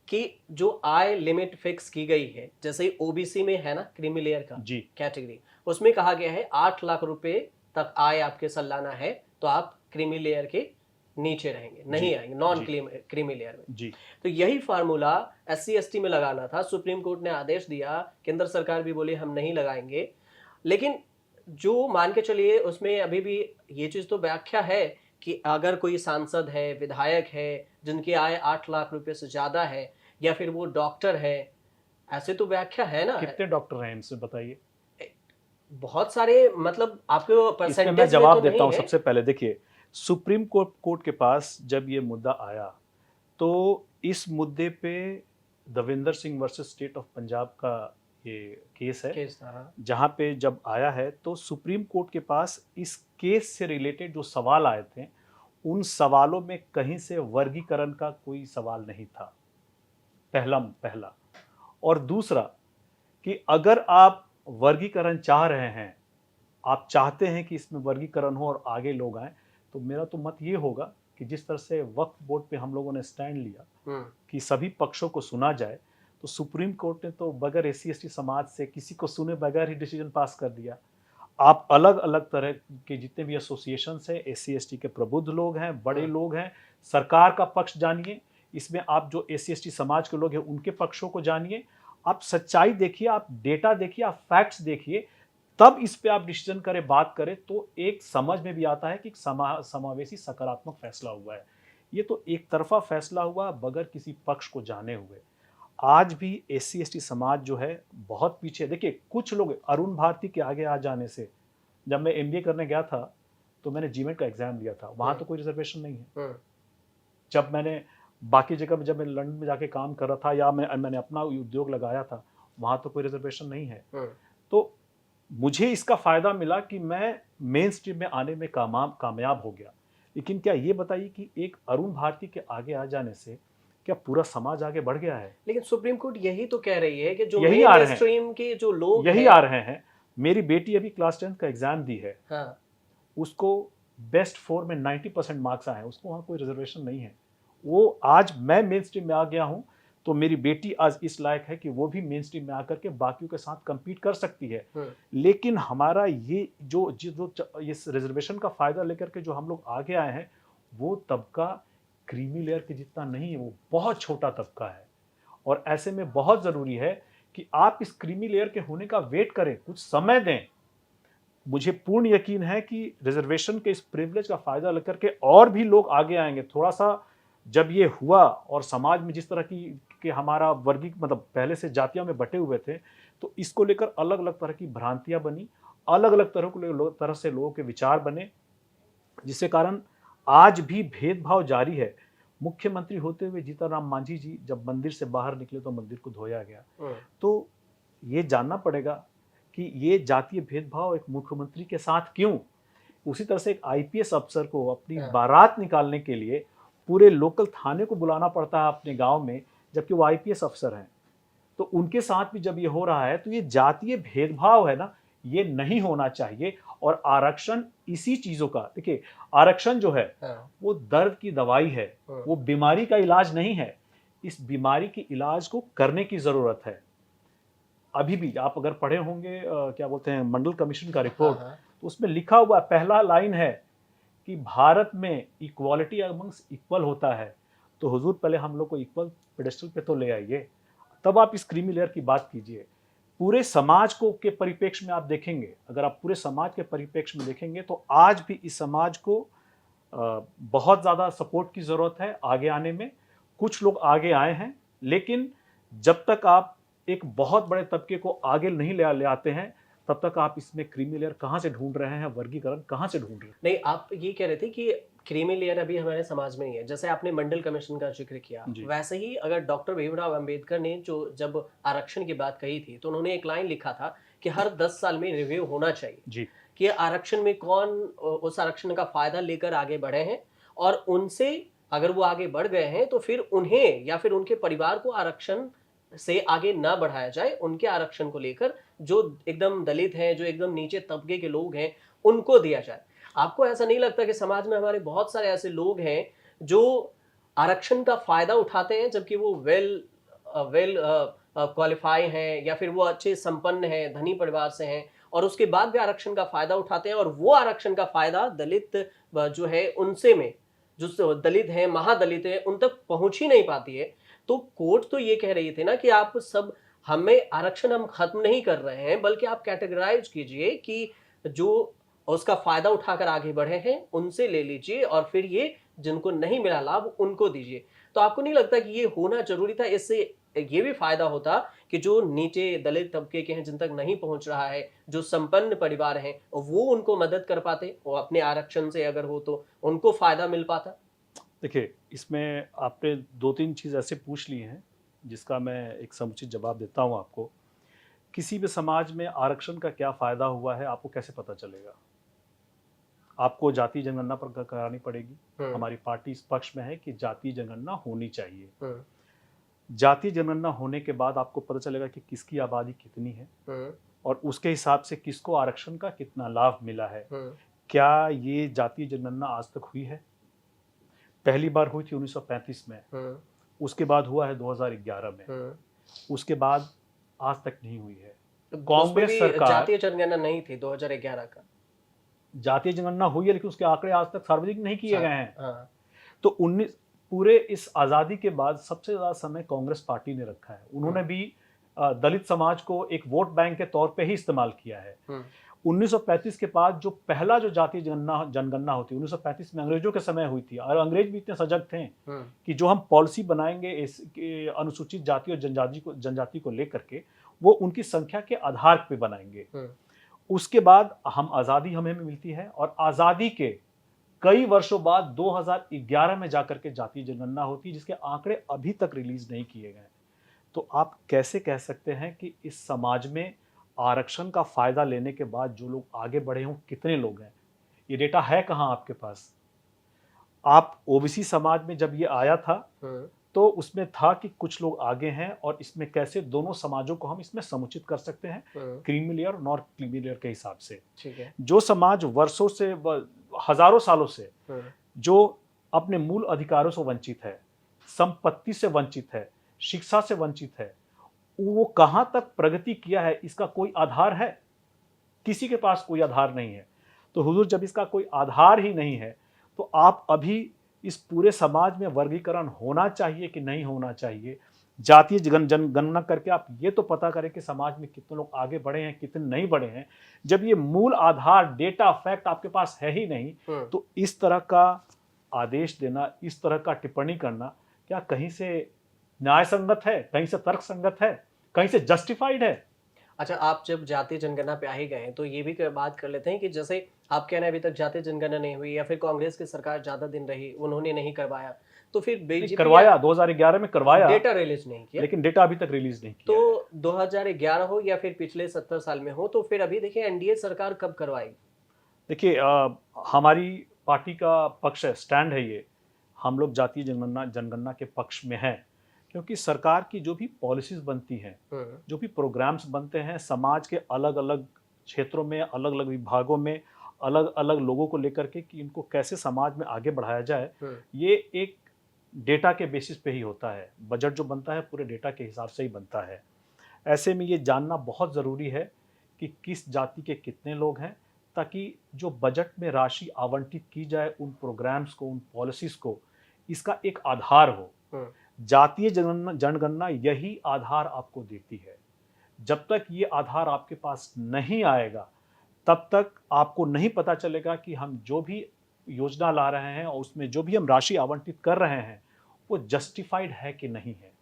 कि जो आय लिमिट फिक्स की गई है, जैसे ही ओबीसी में है ना क्रीमी लेयर का जी कैटेगरी, उसमें कहा गया है 8 लाख रुपए तक आय आपके सालाना है तो आप क्रीमी लेयर के नीचे रहेंगे, जी नहीं आएंगे नॉन जी क्रीमी लेयर में। जी तो यही फार्मूला एससी एसटी में लगाना था। सुप्रीम कोर्ट ने आदेश दिया, केंद्र सरकार भी बोली हम नहीं लगाएंगे। लेकिन जो मान के चलिए, उसमें अभी भी ये चीज तो व्याख्या है कि अगर कोई सांसद है, विधायक है, जिनकी आय 8 लाख रुपए से ज्यादा है, या फिर वो डॉक्टर है, ऐसे तो व्याख्या है ना। कितने डॉक्टर हैं इनसे बताइए। बहुत सारे, मतलब आपको इसमें मैं परसेंटेज में तो जवाब देता नहीं हूँ। है। सबसे पहले देखिए, सुप्रीम कोर्ट के पास जब ये मुद्दा आया, तो इस मुद्दे पे Davinder Singh versus state of Punjab का ये केस है, केस था, हाँ। जहाँ पे जब आया है तो सुप्रीम कोर्ट के पास इस केस से रिलेटेड जो सवाल आए थे, उन सवालों में कहीं से वर्गीकरण का कोई सवाल नहीं था, पहला। और दूसरा कि अगर आप वर्गीकरण चाह रहे हैं, आप चाहते हैं कि इसमें वर्गीकरण हो और आगे लोग आएँ, तो मेरा तो मत ये होगा कि जिस तरह से वक्फ बोर्ड पे हम लोगों ने स्टैंड लिया हम्म, कि सभी पक्षों को सुना जाए, तो सुप्रीम कोर्ट ने तो बगैर SC ST समाज से किसी को सुने बगैर ही डिसीजन पास कर दिया। आप अलग अलग तरह के जितने भी एसोसिएशंस हैं, SC ST के प्रबुद्ध लोग हैं, बड़े लोग हैं, सरकार का पक्ष जानिए, इसमें आप जो SC ST समाज के लोग हैं उनके पक्षों को जानिए, आप सच्चाई देखिए, आप डेटा देखिए, आप फैक्ट्स देखिए, तब इस पे आप डिसीजन करें, बात करें, तो एक समझ में भी आता है कि समावेशी सकारात्मक फैसला हुआ है। ये तो एक तरफा फैसला हुआ बगैर किसी पक्ष को जाने हुए। आज भी SC ST समाज जो है बहुत पीछे है। देखिए कुछ लोग अरुण भारती के आगे आ जाने से, जब मैं MBA करने गया था तो मैंने GMAT का एग्जाम दिया था, वहां तो कोई रिजर्वेशन नहीं है। जब मैंने बाकी जगह जब मैं लंदन में जाके काम कर रहा था या मैंने अपना उद्योग लगाया था, वहां तो कोई रिजर्वेशन नहीं है। तो मुझे इसका फायदा मिला कि मैं मेन स्ट्रीम में आने में कामयाब हो गया। लेकिन क्या ये बताइए कि एक अरुण भारती के आगे आ जाने से क्या पूरा समाज आगे बढ़ गया है? लेकिन सुप्रीम कोर्ट यही तो कह रही है कि जो यही आ मेन रहे हैं, स्ट्रीम के जो लोग यही हैं, आ रहे हैं। मेरी बेटी अभी क्लास 10 का एग्जाम दी है, हाँ, उसको बेस्ट 4 में 90% मार्क्स आए हैं, उसको वहाँ कोई रिजर्वेशन नहीं है। वो आज मैं मेन स्ट्रीम में आ गया हूँ तो मेरी बेटी आज इस लायक है कि वो भी मेन स्ट्रीम में आकर के बाकियों के साथ compete कर सकती है। लेकिन हमारा ये जो इस रिजर्वेशन का फायदा लेकर के जो हम लोग आगे आए हैं, वो तबका क्रीमी लेयर के जितना नहीं है, वो बहुत छोटा तबका है। और ऐसे में बहुत जरूरी है कि आप इस क्रीमी लेयर के होने का वेट करें, कुछ समय दें। मुझे पूर्ण यकीन है कि रिजर्वेशन के इस प्रिविलेज का फायदा लेकर के और भी लोग आगे आएंगे। थोड़ा सा जब ये हुआ और समाज में जिस तरह की हमारा वर्गीक मतलब पहले से जातियों में बटे हुए थे, तो इसको लेकर अलग अलग तरह की भ्रांतियां बनी, अलग अलग तरह से लोगों के विचार बने, जिसके कारण आज भी भेदभाव जारी है। मुख्यमंत्री होते हुए जीतनराम मांझी जी जब मंदिर से बाहर निकले तो मंदिर को धोया गया। तो ये जानना पड़ेगा कि ये जातीय भेदभाव एक मुख्यमंत्री के साथ क्यों? उसी तरह से एक IPS अफसर को अपनी बारात निकालने के लिए पूरे लोकल थाने को बुलाना पड़ता है अपने गांव में, जबकि वो IPS अफसर हैं। तो उनके साथ भी जब ये हो रहा है तो ये जातीय भेदभाव है ना, ये नहीं होना चाहिए। और आरक्षण इसी चीजों का, देखिए आरक्षण जो है वो दर्द की दवाई है, वो बीमारी का इलाज नहीं है। इस बीमारी के इलाज को करने की जरूरत है। अभी भी आप अगर पढ़े होंगे क्या बोलते हैं मंडल कमीशन का रिपोर्ट, तो उसमें लिखा हुआ पहला लाइन है कि भारत में इक्वालिटी अमंग्स इक्वल होता है। तो हुजूर पहले हम लोग को इक्वल पेडेस्टल पे तो ले आइए, तब आप इस क्रीमी लेयर की बात कीजिए। पूरे समाज को के परिप्रेक्ष्य में आप देखेंगे, अगर आप पूरे समाज के परिप्रेक्ष्य में देखेंगे तो आज भी इस समाज को बहुत ज़्यादा सपोर्ट की ज़रूरत है आगे आने में। कुछ लोग आगे आए हैं, लेकिन जब तक आप एक बहुत बड़े तबके को आगे नहीं ले आते हैं, तब तक आप इसमें क्रीमी लेयर कहाँ से ढूंढ रहे हैं, वर्गीकरण कहाँ से ढूंढ रहे हैं? नहीं, आप ये कह रहे थे कि क्रीमी लेयर अभी हमारे समाज में नहीं है। जैसे आपने मंडल कमीशन का जिक्र किया, वैसे ही अगर डॉक्टर भीमराव अंबेडकर ने जो जब आरक्षण की बात कही थी, तो उन्होंने एक लाइन लिखा था कि हर 10 साल में रिव्यू होना चाहिए जी। कि आरक्षण में कौन उस आरक्षण का फायदा लेकर आगे बढ़े हैं, और उनसे अगर वो आगे बढ़ गए हैं तो फिर उन्हें या फिर उनके परिवार को आरक्षण से आगे ना बढ़ाया जाए। उनके आरक्षण को लेकर जो एकदम दलित हैं, जो एकदम नीचे तबके के लोग हैं, उनको दिया जाए। आपको ऐसा नहीं लगता कि समाज में हमारे बहुत सारे ऐसे लोग हैं जो आरक्षण का फायदा उठाते हैं, जबकि वो वेल क्वालिफाई हैं या फिर वो अच्छे संपन्न हैं, धनी परिवार से हैं, और उसके बाद भी आरक्षण का फायदा उठाते हैं, और वो आरक्षण का फायदा दलित जो है उनसे में, जो दलित हैं, महादलित हैं, उन तक पहुंच ही नहीं पाती है। तो कोर्ट तो ये कह रही थी ना कि आप सब, हमें आरक्षण हम खत्म नहीं कर रहे हैं, बल्कि आप कैटेगराइज कीजिए कि जो उसका फायदा उठाकर आगे बढ़े हैं उनसे ले लीजिए, और फिर ये जिनको नहीं मिला लाभ उनको दीजिए। तो आपको नहीं लगता कि ये होना जरूरी था? इससे ये भी फायदा होता कि जो नीचे दलित तबके के हैं, जिन तक नहीं पहुंच रहा है, जो संपन्न परिवार हैं, वो उनको मदद कर पाते, वो अपने आरक्षण से अगर हो तो उनको फायदा मिल पाता। देखिए इसमें आपने 2-3 चीज़ ऐसे पूछ ली हैं जिसका मैं एक समुचित जवाब देता हूँ आपको। किसी भी समाज में आरक्षण का क्या फ़ायदा हुआ है आपको कैसे पता चलेगा? आपको जाति जनगणना पर करानी पड़ेगी। हमारी पार्टी इस पक्ष में है कि जाति जनगणना होनी चाहिए। जाति जनगणना होने के बाद आपको पता चलेगा कि किसकी आबादी कितनी है और उसके हिसाब से किसको आरक्षण का कितना लाभ मिला है। क्या ये जातीय जनगणना आज तक हुई है? पहली बार हुई थी 1935 में, उसके बाद हुआ है 2011 में। उसके बाद आज तक नहीं हुई है। उसमें कांग्रेस भी सरकार, जातीय जनगणना नहीं थी 2011 का। जातीय जनगणना हुई है लेकिन उसके आंकड़े आज तक सार्वजनिक नहीं किए गए हैं। हाँ। तो 19 पूरे इस आज़ादी के बाद सबसे ज़्यादा समय कांग्रेस पार्टी ने रखा है। उन्होंने भी दलित समाज को एक वोट बैंक के तौर पे ही इस्तेमाल किया है। 1935 के बाद जो पहला जो जातीय जनगणना होती है 1935 में अंग्रेजों के समय हुई थी, और अंग्रेज भी इतने सजग थे कि जो हम पॉलिसी बनाएंगे इस अनुसूचित जाति और जनजाति को लेकर के, वो उनकी संख्या के आधार पे बनाएंगे। उसके बाद हम आज़ादी हमें मिलती है, और आज़ादी के कई वर्षों बाद 2011 में जाकर के जातीय जनगणना होती है, जिसके आंकड़े अभी तक रिलीज नहीं किए गए। तो आप कैसे कह सकते हैं कि इस समाज में आरक्षण का फायदा लेने के बाद जो लोग आगे बढ़े हों, कितने लोग हैं? ये डेटा है कहाँ आपके पास? आप ओबीसी समाज में जब ये आया था तो उसमें था कि कुछ लोग आगे हैं, और इसमें कैसे दोनों समाजों को हम इसमें समुचित कर सकते हैं क्रीमी लेयर और नॉन क्रीमी लेयर के हिसाब से। ठीक है। जो समाज वर्षों से हजारों सालों से जो अपने मूल अधिकारों से वंचित है, संपत्ति से वंचित है, शिक्षा से वंचित है, वो कहां तक प्रगति किया है इसका कोई आधार है? किसी के पास कोई आधार नहीं है। तो हुजूर, जब इसका कोई आधार ही नहीं है तो आप अभी इस पूरे समाज में वर्गीकरण होना चाहिए कि नहीं होना चाहिए, जातीय जनगणना करके आप ये तो पता करें कि समाज में कितने लोग आगे बढ़े हैं, कितने नहीं बढ़े हैं। जब ये मूल आधार डेटा फैक्ट आपके पास है ही नहीं, तो इस तरह का आदेश देना, इस तरह का टिप्पणी करना क्या कहीं से न्याय संगत है, कहीं से तर्क संगत है, कहीं से जस्टिफाइड है? अच्छा, आप जब जातीय जनगणना पे आ ही गए हैं तो ये भी बात कर लेते हैं कि जैसे आप कह रहे हैं अभी तक जातीय जनगणना नहीं हुई, या फिर कांग्रेस की सरकार ज्यादा दिन रही, उन्होंने नहीं करवाया, तो फिर बीजेपी करवाया 2011 में करवाया, डेटा रिलीज नहीं किया, लेकिन डेटा अभी तक रिलीज नहीं किया तो है। 2011 हो या फिर पिछले 70 साल में हो, तो फिर अभी देखिए एनडीए सरकार कब करवाएगी? देखिए, हमारी पार्टी का पक्ष है, स्टैंड है ये, हम लोग जातीय जनगणना के पक्ष में हैं, क्योंकि सरकार की जो भी पॉलिसीज बनती हैं, जो भी प्रोग्राम्स बनते हैं समाज के अलग अलग क्षेत्रों में, अलग अलग विभागों में, अलग अलग लोगों को लेकर के कि इनको कैसे समाज में आगे बढ़ाया जाए, ये एक डेटा के बेसिस पे ही होता है। बजट जो बनता है पूरे डेटा के हिसाब से ही बनता है। ऐसे में ये जानना बहुत ज़रूरी है कि किस जाति के कितने लोग हैं, ताकि जो बजट में राशि आवंटित की जाए उन प्रोग्राम्स को, उन पॉलिसीज को, इसका एक आधार हो। जातीय जनगणना यही आधार आपको देती है। जब तक ये आधार आपके पास नहीं आएगा तब तक आपको नहीं पता चलेगा कि हम जो भी योजना ला रहे हैं और उसमें जो भी हम राशि आवंटित कर रहे हैं वो जस्टिफाइड है कि नहीं है।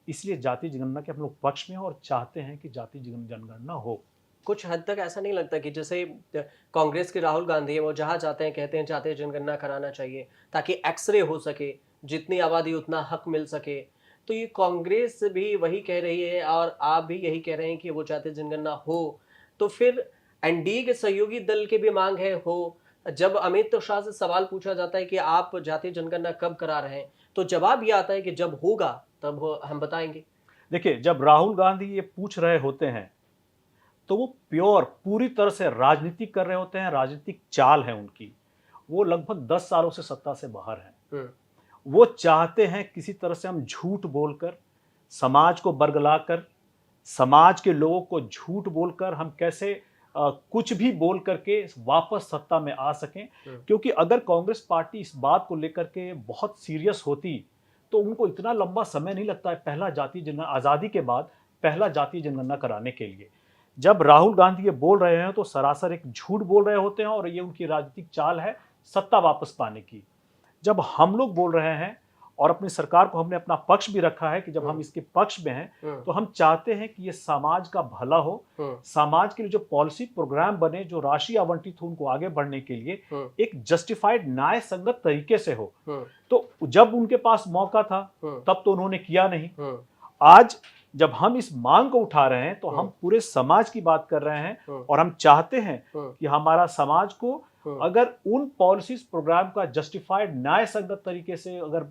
इसलिए जातीय जनगणना के हम लोग पक्ष में हैं और चाहते हैं कि जातीय जनगणना हो। कुछ हद तक ऐसा नहीं लगता कि जैसे कांग्रेस के राहुल गांधी है, वो जहाँ जाते हैं कहते हैं जातीय जनगणना कराना चाहिए ताकि एक्सरे हो सके, जितनी आबादी उतना हक मिल सके, तो ये कांग्रेस भी वही कह रही है और आप भी यही कह रहे हैं कि वो जातीय जनगणना हो, तो फिर एनडीए के सहयोगी दल की भी मांग है हो। जब अमित शाह से सवाल पूछा जाता है कि आप जातीय जनगणना कब करा रहे हैं, तो जवाब ये आता है कि जब होगा तब हम बताएंगे। देखिए, जब राहुल गांधी ये पूछ रहे होते हैं तो वो प्योर पूरी तरह से राजनीति कर रहे होते हैं, राजनीतिक चाल है उनकी। वो लगभग 10 सालों से सत्ता से बाहर हैं। वो चाहते हैं किसी तरह से हम झूठ बोलकर, समाज को बरगलाकर, समाज के लोगों को झूठ बोलकर हम कैसे कुछ भी बोल करके वापस सत्ता में आ सकें। क्योंकि अगर कांग्रेस पार्टी इस बात को लेकर के बहुत सीरियस होती तो उनको इतना लंबा समय नहीं लगता है पहला जातीय जनगणना, आज़ादी के बाद पहला जातीय जनगणना कराने के लिए। जब राहुल गांधी ये बोल रहे हैं तो सरासर एक झूठ बोल रहे होते हैं और ये उनकी राजनीतिक चाल है सत्ता वापस पाने की। जब हम लोग बोल रहे हैं और अपनी सरकार को हमने अपना पक्ष भी रखा है कि जब हम इसके पक्ष में हैं तो हम चाहते हैं कि ये समाज का भला हो, समाज के लिए जो पॉलिसी प्रोग्राम बने, जो राशि आवंटित हो उनको आगे बढ़ने के लिए एक जस्टिफाइड न्याय संगत तरीके से हो। तो जब उनके पास मौका था तब तो उन्होंने किया नहीं। आज जब हम इस मांग को उठा रहे हैं तो हम पूरे समाज की बात कर रहे हैं और हम चाहते हैं कि हमारा समाज को अगर उन पॉलिसीज प्रोग्राम का जस्टिफाइड न्याय संगत तरीके से अगर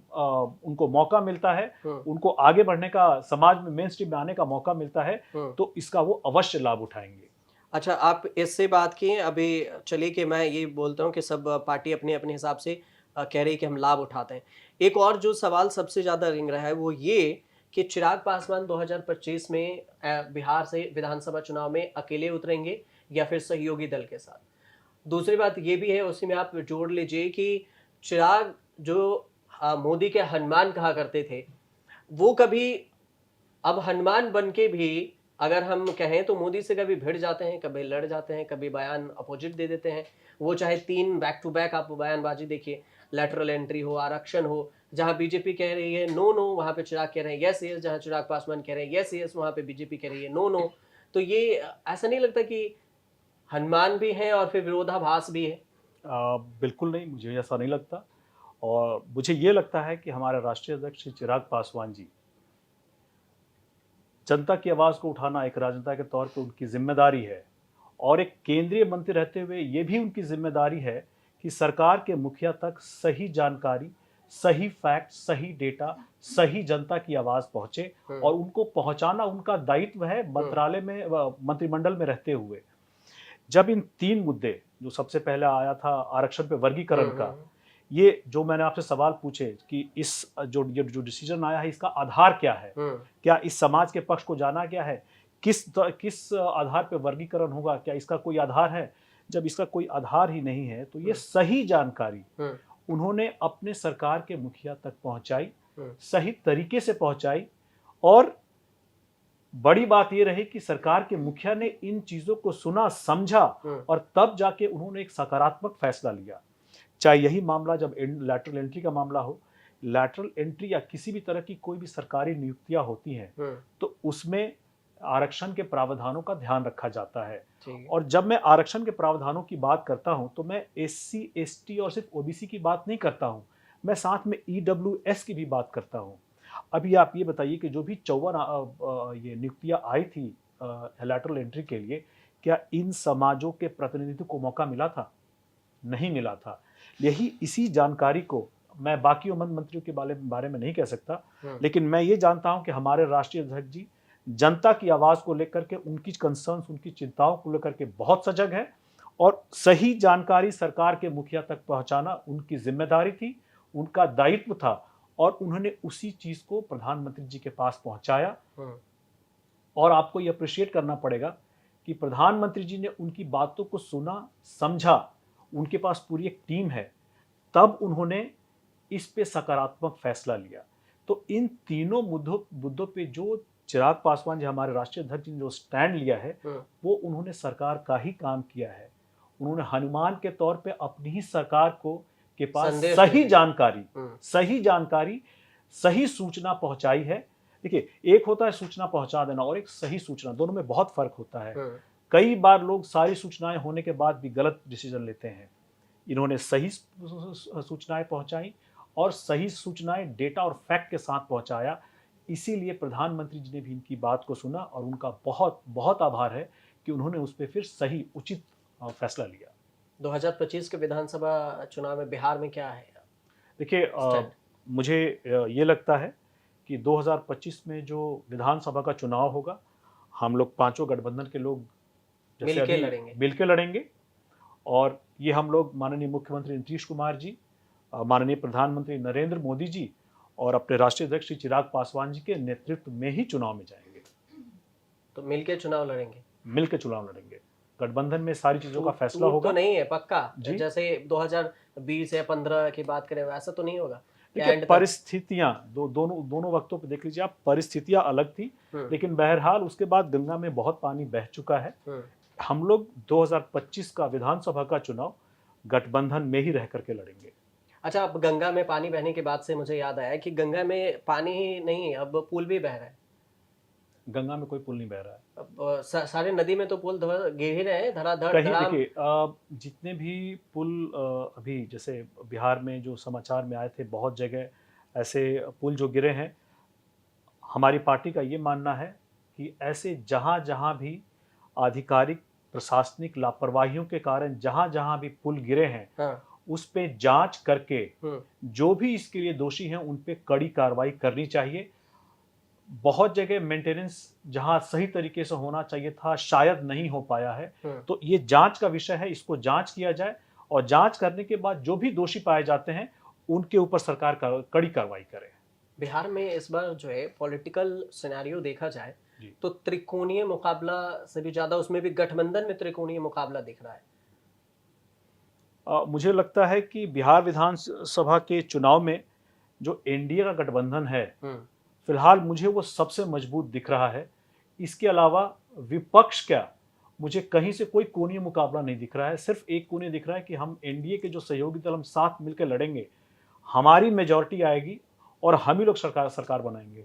उनको मौका मिलता है, उनको आगे बढ़ने का, समाज में मेन स्ट्रीम में आने का मौका मिलता है, तो इसका वो अवश्य लाभ उठाएंगे। अच्छा, आप इससे बात किए, अभी चलिए कि मैं ये बोलता हूँ कि सब पार्टी अपने अपने हिसाब से कह रही है कि हम लाभ उठाते हैं। एक और जो सवाल सबसे ज़्यादा रिंग रहा है वो ये कि चिराग पासवान 2025 में बिहार से विधानसभा चुनाव में अकेले उतरेंगे या फिर सहयोगी दल के साथ। दूसरी बात ये भी है, उसी में आप जोड़ लीजिए कि चिराग जो मोदी के हनुमान कहा करते थे, वो कभी अब हनुमान बन के भी अगर हम कहें तो मोदी से कभी भिड़ जाते हैं, कभी लड़ जाते हैं, कभी बयान अपोजिट दे देते हैं। वो चाहे 3 बैक टू बैक आप बयानबाजी देखिए, लैटरल एंट्री हो, आरक्षण हो, जहां बीजेपी कह रही है नो नो, वहां पे चिराग कह रहे हैं यस यस, जहां चिराग पासवान कह रहे हैं यस यस, वहां पे बीजेपी कह रही है नो नो। तो ये ऐसा नहीं लगता कि हनुमान भी है और फिर विरोधाभास भी है? बिल्कुल नहीं, मुझे ऐसा नहीं लगता। और मुझे ये लगता है कि हमारे राष्ट्रीय अध्यक्ष श्री चिराग पासवान जी, जनता की आवाज़ को उठाना एक राजनेता के तौर पे उनकी जिम्मेदारी है, और एक केंद्रीय मंत्री रहते हुए ये भी उनकी जिम्मेदारी है कि सरकार के मुखिया तक सही जानकारी, सही फैक्ट, सही डेटा, सही जनता की आवाज़ पहुंचे, और उनको पहुंचाना उनका दायित्व है मंत्रालय में, मंत्रिमंडल में रहते हुए। जब इन 3 मुद्दे, जो सबसे पहले आया था आरक्षण पे वर्गीकरण का, ये जो मैंने आपसे सवाल पूछे कि इस जो डिसीजन आया है इसका आधार क्या है, क्या इस समाज के पक्ष को जाना क्या है, किस आधार पे वर्गीकरण होगा, क्या इसका कोई आधार है? जब इसका कोई आधार ही नहीं है तो ये सही जानकारी उन्होंने अपने सरकार के मुखिया तक पहुंचाई, सही तरीके से पहुंचाई, और बड़ी बात ये रही कि सरकार के मुखिया ने इन चीजों को सुना, समझा, और तब जाके उन्होंने एक सकारात्मक फैसला लिया। चाहे यही मामला जब लैटरल एंट्री का मामला हो, लैटरल एंट्री या किसी भी तरह की कोई भी सरकारी नियुक्तियां होती हैं तो उसमें आरक्षण के प्रावधानों का ध्यान रखा जाता है। और जब मैं आरक्षण के प्रावधानों की बात करता हूं तो मैं SC ST और सिर्फ OBC की बात नहीं करता हूं, मैं साथ में EWS की भी बात करता हूं। अभी आप ये बताइए कि जो भी 54 ये नियुक्तियां आई थी लैटरल एंट्री के लिए, क्या इन समाजों के प्रतिनिधित्व को मौका मिला था? नहीं मिला था। यही इसी जानकारी को मैं बाकी मंत्रियों के बारे में नहीं कह सकता, लेकिन मैं ये जानता हूं कि हमारे राष्ट्रीय अध्यक्ष जी जनता की आवाज को लेकर के, उनकी कंसर्न्स, उनकी चिंताओं को लेकर के बहुत सजग है, और सही जानकारी सरकार के मुखिया तक पहुंचाना उनकी जिम्मेदारी थी, उनका दायित्व था, और उन्होंने उसी चीज को प्रधानमंत्री जी के पास पहुंचाया। और आपको ये अप्रिशिएट करना पड़ेगा कि प्रधानमंत्री जी ने उनकी बातों को सुना, समझा, उनके पास पूरी एक टीम है, तब उन्होंने इस पे सकारात्मक फैसला लिया। तो इन तीनों मुद्दों पे जो चिराग पासवान जी, हमारे राष्ट्रीय अध्यक्ष जी ने जो स्टैंड लिया है, वो उन्होंने सरकार का ही काम किया है। उन्होंने हनुमान के तौर पे अपनी ही सरकार को के पास सही जानकारी, सही सूचना पहुंचाई है। देखिए, एक होता है सूचना पहुंचा देना और एक सही सूचना, दोनों में बहुत फर्क होता है। कई बार लोग सारी सूचनाएं होने के बाद भी गलत डिसीजन लेते हैं। इन्होंने सही सूचनाएं पहुंचाई, और सही सूचनाएं डेटा और फैक्ट के साथ पहुंचाया। इसीलिए प्रधानमंत्री जी ने भी इनकी बात को सुना, और उनका बहुत बहुत आभार है कि उन्होंने उस पर फिर सही उचित फैसला लिया। 2025 के विधानसभा चुनाव में बिहार में क्या है? देखिए, मुझे ये लगता है कि 2025 में जो विधानसभा का चुनाव होगा, हम लोग पांचों गठबंधन के लोग मिलके लड़ेंगे, और ये हम लोग माननीय मुख्यमंत्री नीतीश कुमार जी, माननीय प्रधानमंत्री नरेंद्र मोदी जी और अपने राष्ट्रीय अध्यक्ष श्री चिराग पासवान जी के नेतृत्व में ही चुनाव में जाएंगे। तो मिलके चुनाव लड़ेंगे। गठबंधन में सारी चीजों का फैसला होगा। तो नहीं है पक्का, जैसे 2020 या 15 की बात करें वैसा तो नहीं होगा। परिस्थितियां दोनों वक्तों पे देख लीजिए आप, परिस्थितियां अलग थी, लेकिन बहरहाल उसके बाद गंगा में बहुत पानी बह चुका है। हम लोग 2025 का विधानसभा का चुनाव गठबंधन में ही रह करके लड़ेंगे। अच्छा, अब गंगा में पानी बहने के बाद से मुझे याद आया कि गंगा में पानी ही नहीं, अब पुल भी बह रहा है। गंगा में कोई पुल नहीं बह रहा है। अब सारे नदी में तो पुल गिर ही रहे हैं धड़ाधड़। कहीं देखिए, जितने भी पुल अभी जैसे बिहार में जो समाचार में आए थे, बहुत जगह ऐसे पुल जो गिरे हैं। हमारी पार्टी का ये मानना है कि ऐसे जहाँ जहाँ भी आधिकारिक प्रशासनिक लापरवाहियों के कारण जहाँ जहाँ भी पुल गिरे हैं, उस पे जांच करके जो भी इसके लिए दोषी हैं उन पे कड़ी कार्रवाई करनी चाहिए। बहुत जगह मेंटेनेंस जहां सही तरीके से होना चाहिए था शायद नहीं हो पाया है, तो ये जांच का विषय है, इसको जांच किया जाए, और जांच करने के बाद जो भी दोषी पाए जाते हैं उनके ऊपर सरकार कड़ी कार्रवाई करे। बिहार में इस बार जो है पॉलिटिकल सिनेरियो देखा जाए जी। तो त्रिकोणीय मुकाबला से भी ज्यादा उसमें भी गठबंधन में त्रिकोणीय मुकाबला दिख रहा है। मुझे लगता है कि बिहार विधानसभा के चुनाव में जो एनडीए का गठबंधन है, हम्म। फिलहाल मुझे वो सबसे मजबूत दिख रहा है। इसके अलावा विपक्ष क्या, मुझे कहीं से कोई कोणीय मुकाबला नहीं दिख रहा है। सिर्फ एक कोणीय दिख रहा है कि हम एनडीए के जो सहयोगी दल हम साथ मिलकर लड़ेंगे, हमारी मेजॉरिटी आएगी और हम ही लोग सरकार सरकार बनाएंगे।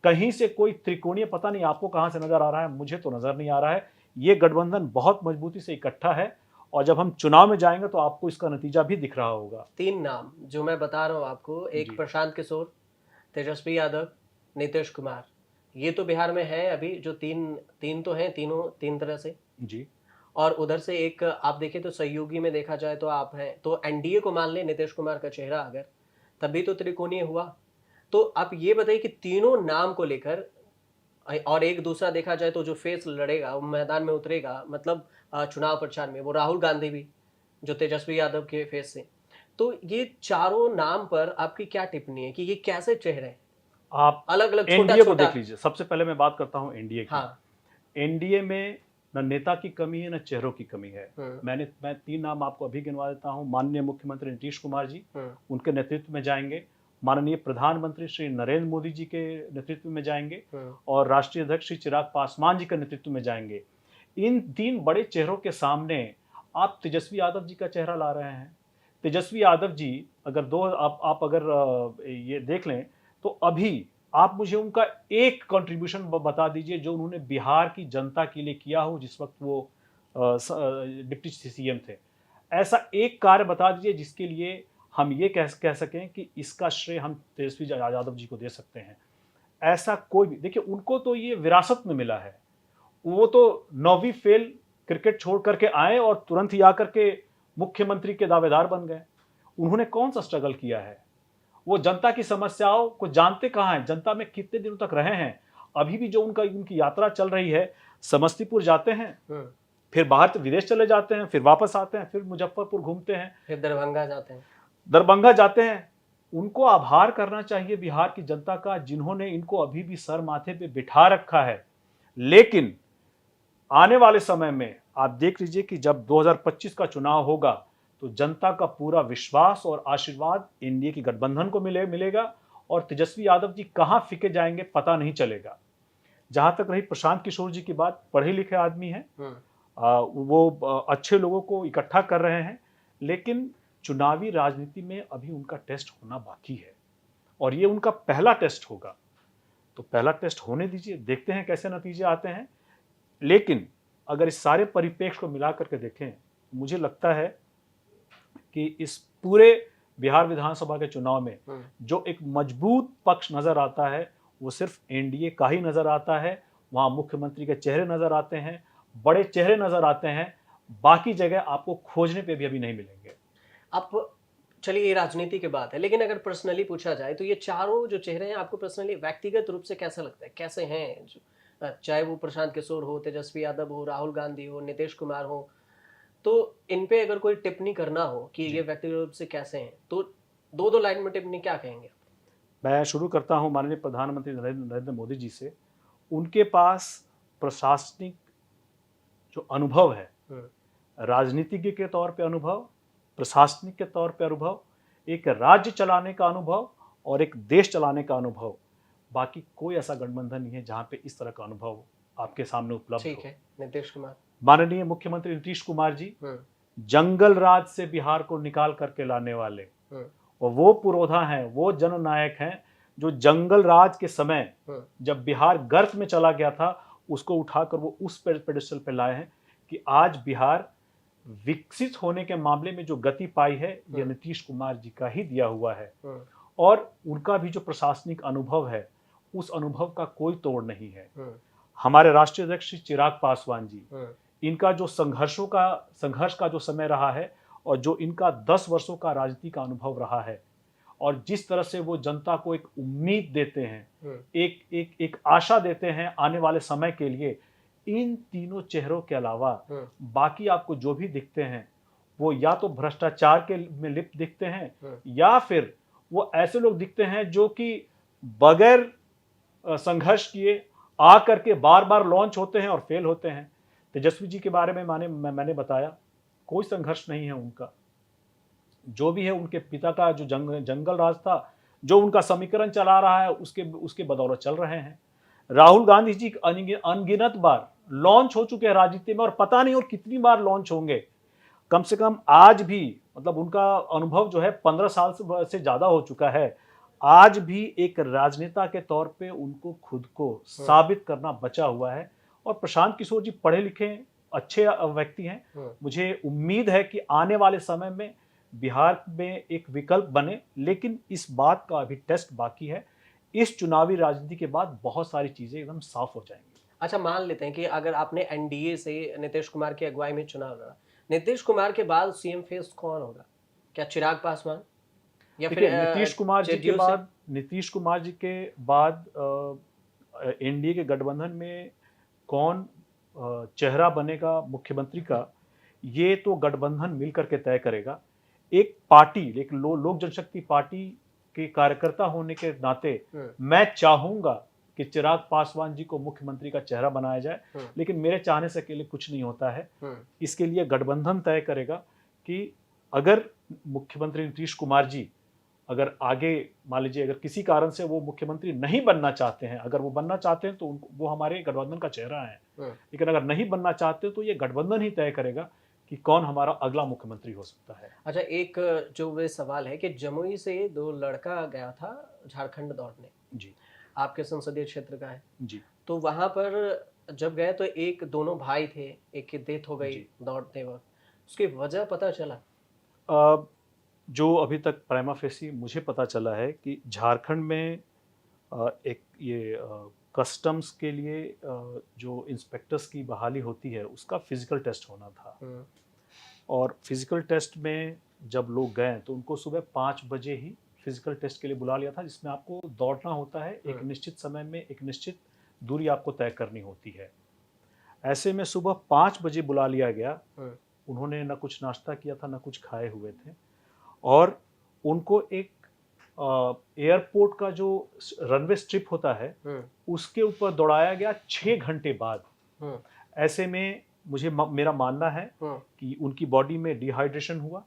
कहीं से कोई त्रिकोणीय, पता नहीं आपको कहां से नजर आ रहा है, मुझे तो नजर नहीं आ रहा है। ये गठबंधन बहुत मजबूती से इकट्ठा है और जब हम चुनाव में जाएंगे तो आपको इसका नतीजा भी दिख रहा होगा। 3 नाम जो मैं बता रहा हूँ आपको, एक जी। प्रशांत किशोर, तेजस्वी यादव, नीतीश कुमार। ये तो बिहार में है अभी जो तीन तीन तो हैं, तीनों तीन तरह से। जी। और उधर से एक आप देखें तो सहयोगी में देखा जाए तो आप हैं, तो एनडीए को मान लें नीतीश कुमार का चेहरा अगर, तभी तो त्रिकोणीय हुआ। तो आप ये बताइए कि तीनों नाम को लेकर और एक दूसरा देखा जाए तो जो फेस लड़ेगा वो मैदान में उतरेगा, मतलब चुनाव प्रचार में, वो राहुल गांधी भी जो तेजस्वी यादव के फेस से। तो ये चारों नाम पर आपकी क्या टिप्पणी है कि ये कैसे चेहरे हैं, आप अलग अलग, छोटा एनडीए को छोटा। देख लीजिए। सबसे पहले मैं बात करता हूं एनडीए की। हाँ। एनडीए में न नेता की कमी है, न चेहरों की कमी है। हम्म। मैं 3 नाम आपको अभी गिनवा देता हूं। माननीय मुख्यमंत्री नीतीश कुमार जी, हम्म। उनके नेतृत्व में जाएंगे। माननीय प्रधानमंत्री श्री नरेंद्र मोदी जी के नेतृत्व में जाएंगे हम्म। और राष्ट्रीय अध्यक्ष श्री चिराग पासवान जी के नेतृत्व में जाएंगे। इन 3 बड़े चेहरों के सामने आप तेजस्वी यादव जी का चेहरा ला रहे हैं। तेजस्वी यादव जी, अगर आप अगर ये देख लें तो अभी आप मुझे उनका एक कंट्रीब्यूशन बता दीजिए जो उन्होंने बिहार की जनता के लिए किया हो जिस वक्त वो डिप्टी सीएम थे। ऐसा एक कार्य बता दीजिए जिसके लिए हम ये कह सकें कि इसका श्रेय हम तेजस्वी यादव जी को दे सकते हैं। ऐसा कोई भी, देखिए उनको तो ये विरासत में मिला है। वो तो 9वीं फेल क्रिकेट छोड़ करके आए और तुरंत ही आकर के मुख्यमंत्री के दावेदार बन गए। उन्होंने कौन सा स्ट्रगल किया है? वो जनता की समस्याओं को जानते कहाँ हैं? जनता में कितने दिनों तक रहे हैं? अभी भी जो उनकी यात्रा चल रही है, समस्तीपुर जाते हैं, फिर बाहर तो विदेश चले जाते हैं, फिर वापस आते हैं, फिर मुजफ्फरपुर घूमते हैं, फिर दरभंगा जाते हैं, दरभंगा जाते हैं। उनको आभार करना चाहिए बिहार की जनता का, जिन्होंने इनको अभी भी सर माथे पे बिठा रखा है। लेकिन आने वाले समय में आप देख लीजिए कि जब 2025 का चुनाव होगा तो जनता का पूरा विश्वास और आशीर्वाद एनडीए की गठबंधन को मिलेगा और तेजस्वी यादव जी कहां फिके जाएंगे पता नहीं चलेगा। जहां तक रही प्रशांत किशोर जी की बात, पढ़े लिखे आदमी हैं, वो अच्छे लोगों को इकट्ठा कर रहे हैं, लेकिन चुनावी राजनीति में अभी उनका टेस्ट होना बाकी है और ये उनका पहला टेस्ट होगा। तो पहला टेस्ट होने दीजिए, देखते हैं कैसे नतीजे आते हैं। लेकिन अगर इस सारे परिप्रेक्ष्य को मिला करके देखें, मुझे लगता है कि इस पूरे बिहार विधानसभा के चुनाव में जो एक मजबूत पक्ष नजर आता है वो सिर्फ एनडीए का ही नजर आता है। वहां मुख्यमंत्री के चेहरे नजर आते हैं, बड़े चेहरे नजर आते हैं, बाकी जगह आपको खोजने पे भी अभी नहीं मिलेंगे। आप चलिए, ये राजनीति की बात है, लेकिन अगर पर्सनली पूछा जाए तो ये चारों जो चेहरे हैं आपको पर्सनली व्यक्तिगत रूप से कैसा लगता है, कैसे हैं? चाहे वो प्रशांत किशोर हो, तेजस्वी यादव हो, राहुल गांधी हो, नीतीश कुमार हो, तो इन पे अगर कोई टिप्पणी करना हो कि ये व्यक्तिगत रूप से कैसे हैं, तो 2-2 लाइन में टिप्पणी क्या कहेंगे? मैं शुरू करता हूं माननीय प्रधानमंत्री नरेंद्र मोदी जी से। उनके पास प्रशासनिक जो अनुभव है, राजनीतिज्ञ के तौर पे अनुभव, प्रशासनिक के तौर पे अनुभव, एक राज्य चलाने का अनुभव और एक देश चलाने का अनुभव, बाकी कोई ऐसा गठबंधन नहीं है जहां पे इस तरह का अनुभव आपके सामने उपलब्ध हो। ठीक है, नीतीश कुमार। माननीय मुख्यमंत्री नीतीश कुमार जी जंगल राज से बिहार को निकाल करके लाने वाले और वो पुरोधा हैं, वो जननायक हैं जो जंगल राज के समय जब बिहार गर्त में चला गया था उसको उठाकर वो उस पेडेस्टल पे लाए हैं कि आज बिहार विकसित होने के मामले में जो गति पाई है ये नीतीश कुमार जी का ही दिया हुआ है। और उनका भी जो प्रशासनिक अनुभव है उस अनुभव का कोई तोड़ नहीं है। हमारे राष्ट्रीय अध्यक्ष चिराग पासवान जी, इनका जो संघर्ष का जो समय रहा है और जो इनका 10 वर्षों का राजनीति का अनुभव रहा है और जिस तरह से वो जनता को एक उम्मीद देते हैं, एक आशा देते हैं आने वाले समय के लिए, इन तीनों चेहरों के अलावा बाकी आपको जो भी दिखते हैं वो या तो भ्रष्टाचार के में लिप्त दिखते हैं या फिर वो ऐसे लोग दिखते हैं जो कि बगैर संघर्ष किए आ करके बार बार लॉन्च होते हैं और फेल होते हैं। तेजस्वी जी के बारे में मैंने बताया, कोई संघर्ष नहीं है उनका। जो भी है उनके पिता का जो जंगल राज था, जो उनका समीकरण चला रहा है, उसके उसके बदौलत चल रहे हैं। राहुल गांधी जी अनगिनत बार लॉन्च हो चुके हैं राजनीति में, और पता नहीं और कितनी बार लॉन्च होंगे। कम से कम आज भी, मतलब उनका अनुभव जो है 15 साल से ज़्यादा हो चुका है। आज भी एक राजनेता के तौर पे उनको खुद को साबित करना बचा हुआ है। और प्रशांत किशोर जी पढ़े लिखे अच्छे व्यक्ति हैं। मुझे उम्मीद है कि आने वाले समय में बिहार में एक विकल्प बने, लेकिन इस बात का अभी टेस्ट बाकी है। इस चुनावी राजनीति के बाद बहुत सारी चीज़ें एकदम साफ हो जाएंगी। अच्छा, मान लेते हैं कि अगर आपने एनडीए से नीतीश कुमार की अगुवाई में चुनाव लड़ा, नीतीश कुमार के बाद सीएम फेस कौन होगा? क्या चिराग पासवान या फिर देखिए, जेडीयू से? नीतीश कुमार जी के बाद एनडीए के गठबंधन में कौन चेहरा बनेगा मुख्यमंत्री का, ये तो गठबंधन मिलकर के तय करेगा। एक पार्टी, एक लोक जनशक्ति पार्टी के कार्यकर्ता होने के नाते मैं चाहूंगा कि चिराग पासवान जी को मुख्यमंत्री का चेहरा बनाया जाए, लेकिन मेरे चाहने से अकेले कुछ नहीं होता है। इसके लिए गठबंधन तय करेगा कि अगर मुख्यमंत्री नीतीश कुमार जी अगर आगे, मान लीजिए अगर किसी कारण से वो मुख्यमंत्री नहीं बनना चाहते हैं, अगर वो बनना चाहते हैं तो वो हमारे गठबंधन का चेहरा है। लेकिन अगर नहीं बनना चाहते तो ये गठबंधन ही तय करेगा कि कौन हमारा अगला मुख्यमंत्री हो सकता है। अच्छा, एक जो वे सवाल है कि जमुई से 2 लड़का गया था झारखंड दौड़ने, जी आपके संसदीय क्षेत्र का है, जी तो वहां पर जब गए तो एक दोनों भाई थे, एक की डेथ हो गई जी। दौड़ते वक्त, उसकी वजह पता चला? जो अभी तक प्राइमा फेसी मुझे पता चला है कि झारखंड में एक ये कस्टम्स के लिए जो इंस्पेक्टर्स की बहाली होती है उसका फिजिकल टेस्ट होना था। और फिजिकल टेस्ट में जब लोग गए तो उनको सुबह 5 बजे ही फिजिकल टेस्ट के लिए बुला लिया था, जिसमें आपको दौड़ना होता है, एक निश्चित समय में एक निश्चित दूरी आपको तय करनी होती है। ऐसे में सुबह 5 बजे बुला लिया गया। उन्होंने ना कुछ नाश्ता किया था, ना कुछ खाए हुए थे, और उनको एक एयरपोर्ट का जो रनवे स्ट्रिप होता है उसके ऊपर दौड़ाया गया 6 घंटे बाद। ऐसे में मेरा मानना है कि उनकी बॉडी में डिहाइड्रेशन हुआ,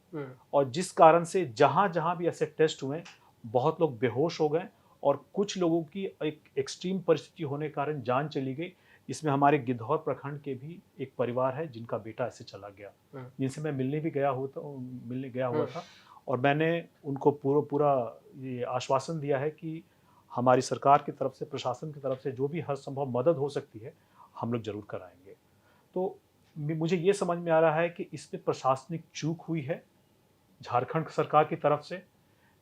और जिस कारण से जहां जहां भी ऐसे टेस्ट हुए बहुत लोग बेहोश हो गए, और कुछ लोगों की एक एक्सट्रीम परिस्थिति होने के कारण जान चली गई। इसमें हमारे गिद्धौर प्रखंड के भी एक परिवार है जिनका बेटा ऐसे चला गया, जिनसे मैं मिलने गया हुआ था। और मैंने उनको पूरा ये आश्वासन दिया है कि हमारी सरकार की तरफ से, प्रशासन की तरफ से जो भी हर संभव मदद हो सकती है हम लोग जरूर कराएंगे। तो मुझे ये समझ में आ रहा है कि इसमें प्रशासनिक चूक हुई है झारखंड सरकार की तरफ से,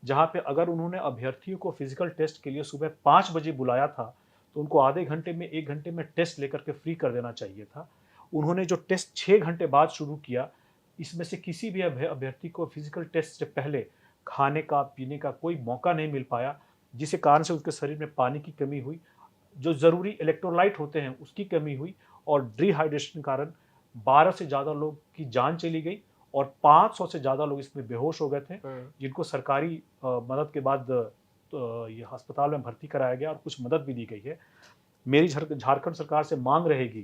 जहाँ पे अगर उन्होंने अभ्यर्थियों को फिजिकल टेस्ट के लिए सुबह 5 बजे बुलाया था तो उनको आधे घंटे में, 1 घंटे में टेस्ट लेकर के फ्री कर देना चाहिए था। उन्होंने जो टेस्ट 6 घंटे बाद शुरू किया, इसमें से किसी भी अभ्यर्थी को फिजिकल टेस्ट से पहले खाने का, पीने का कोई मौका नहीं मिल पाया, जिसके कारण से उसके शरीर में पानी की कमी हुई, जो ज़रूरी इलेक्ट्रोलाइट होते हैं उसकी कमी हुई, और डिहाइड्रेशन के कारण 12 से ज़्यादा लोग की जान चली गई, और 500 से ज़्यादा लोग इसमें बेहोश हो गए थे, जिनको सरकारी मदद के बाद ये अस्पताल में भर्ती कराया गया और कुछ मदद भी दी गई है। मेरी झारखंड सरकार से मांग रहेगी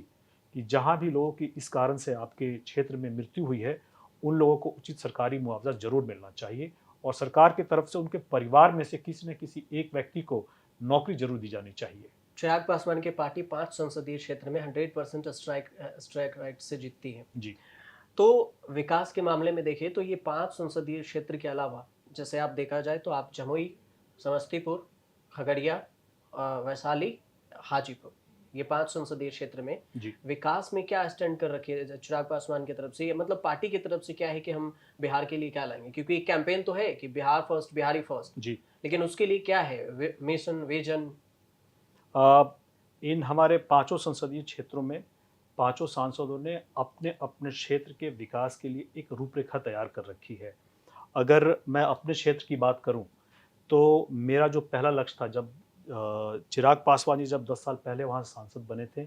कि जहां भी लोगों की इस कारण से आपके क्षेत्र में मृत्यु हुई है, उन लोगों को उचित सरकारी मुआवजा जरूर मिलना चाहिए, और सरकार की तरफ से उनके परिवार में से किसी न किसी एक व्यक्ति को नौकरी जरूर दी जानी चाहिए। चिराग पासवान की पार्टी 5 संसदीय क्षेत्र में 100% स्ट्राइक राइट से जीतती है। जी तो विकास के मामले में देखिए तो ये 5 संसदीय क्षेत्र के अलावा, जैसे आप देखा जाए तो आप जमुई, समस्तीपुर, खगड़िया, वैशाली, हाजीपुर, ये 5 संसदीय क्षेत्र में जी विकास में क्या स्टैंड कर रखे है चिराग पासवान की तरफ से? मतलब पार्टी की तरफ से क्या है कि हम बिहार के लिए क्या लाएंगे? क्योंकि एक कैंपेन तो है कि बिहार फर्स्ट, बिहारी फर्स्ट, जी। लेकिन उसके लिए क्या है मिशन, विजन? इन हमारे 5 संसदीय क्षेत्रों में 5 सांसदों ने अपने अपने क्षेत्र के विकास के लिए एक रूपरेखा तैयार कर रखी है। अगर मैं अपने क्षेत्र की बात करूं तो मेरा जो पहला लक्ष्य था, जब चिराग पासवान जी जब 10 साल पहले वहाँ सांसद बने थे,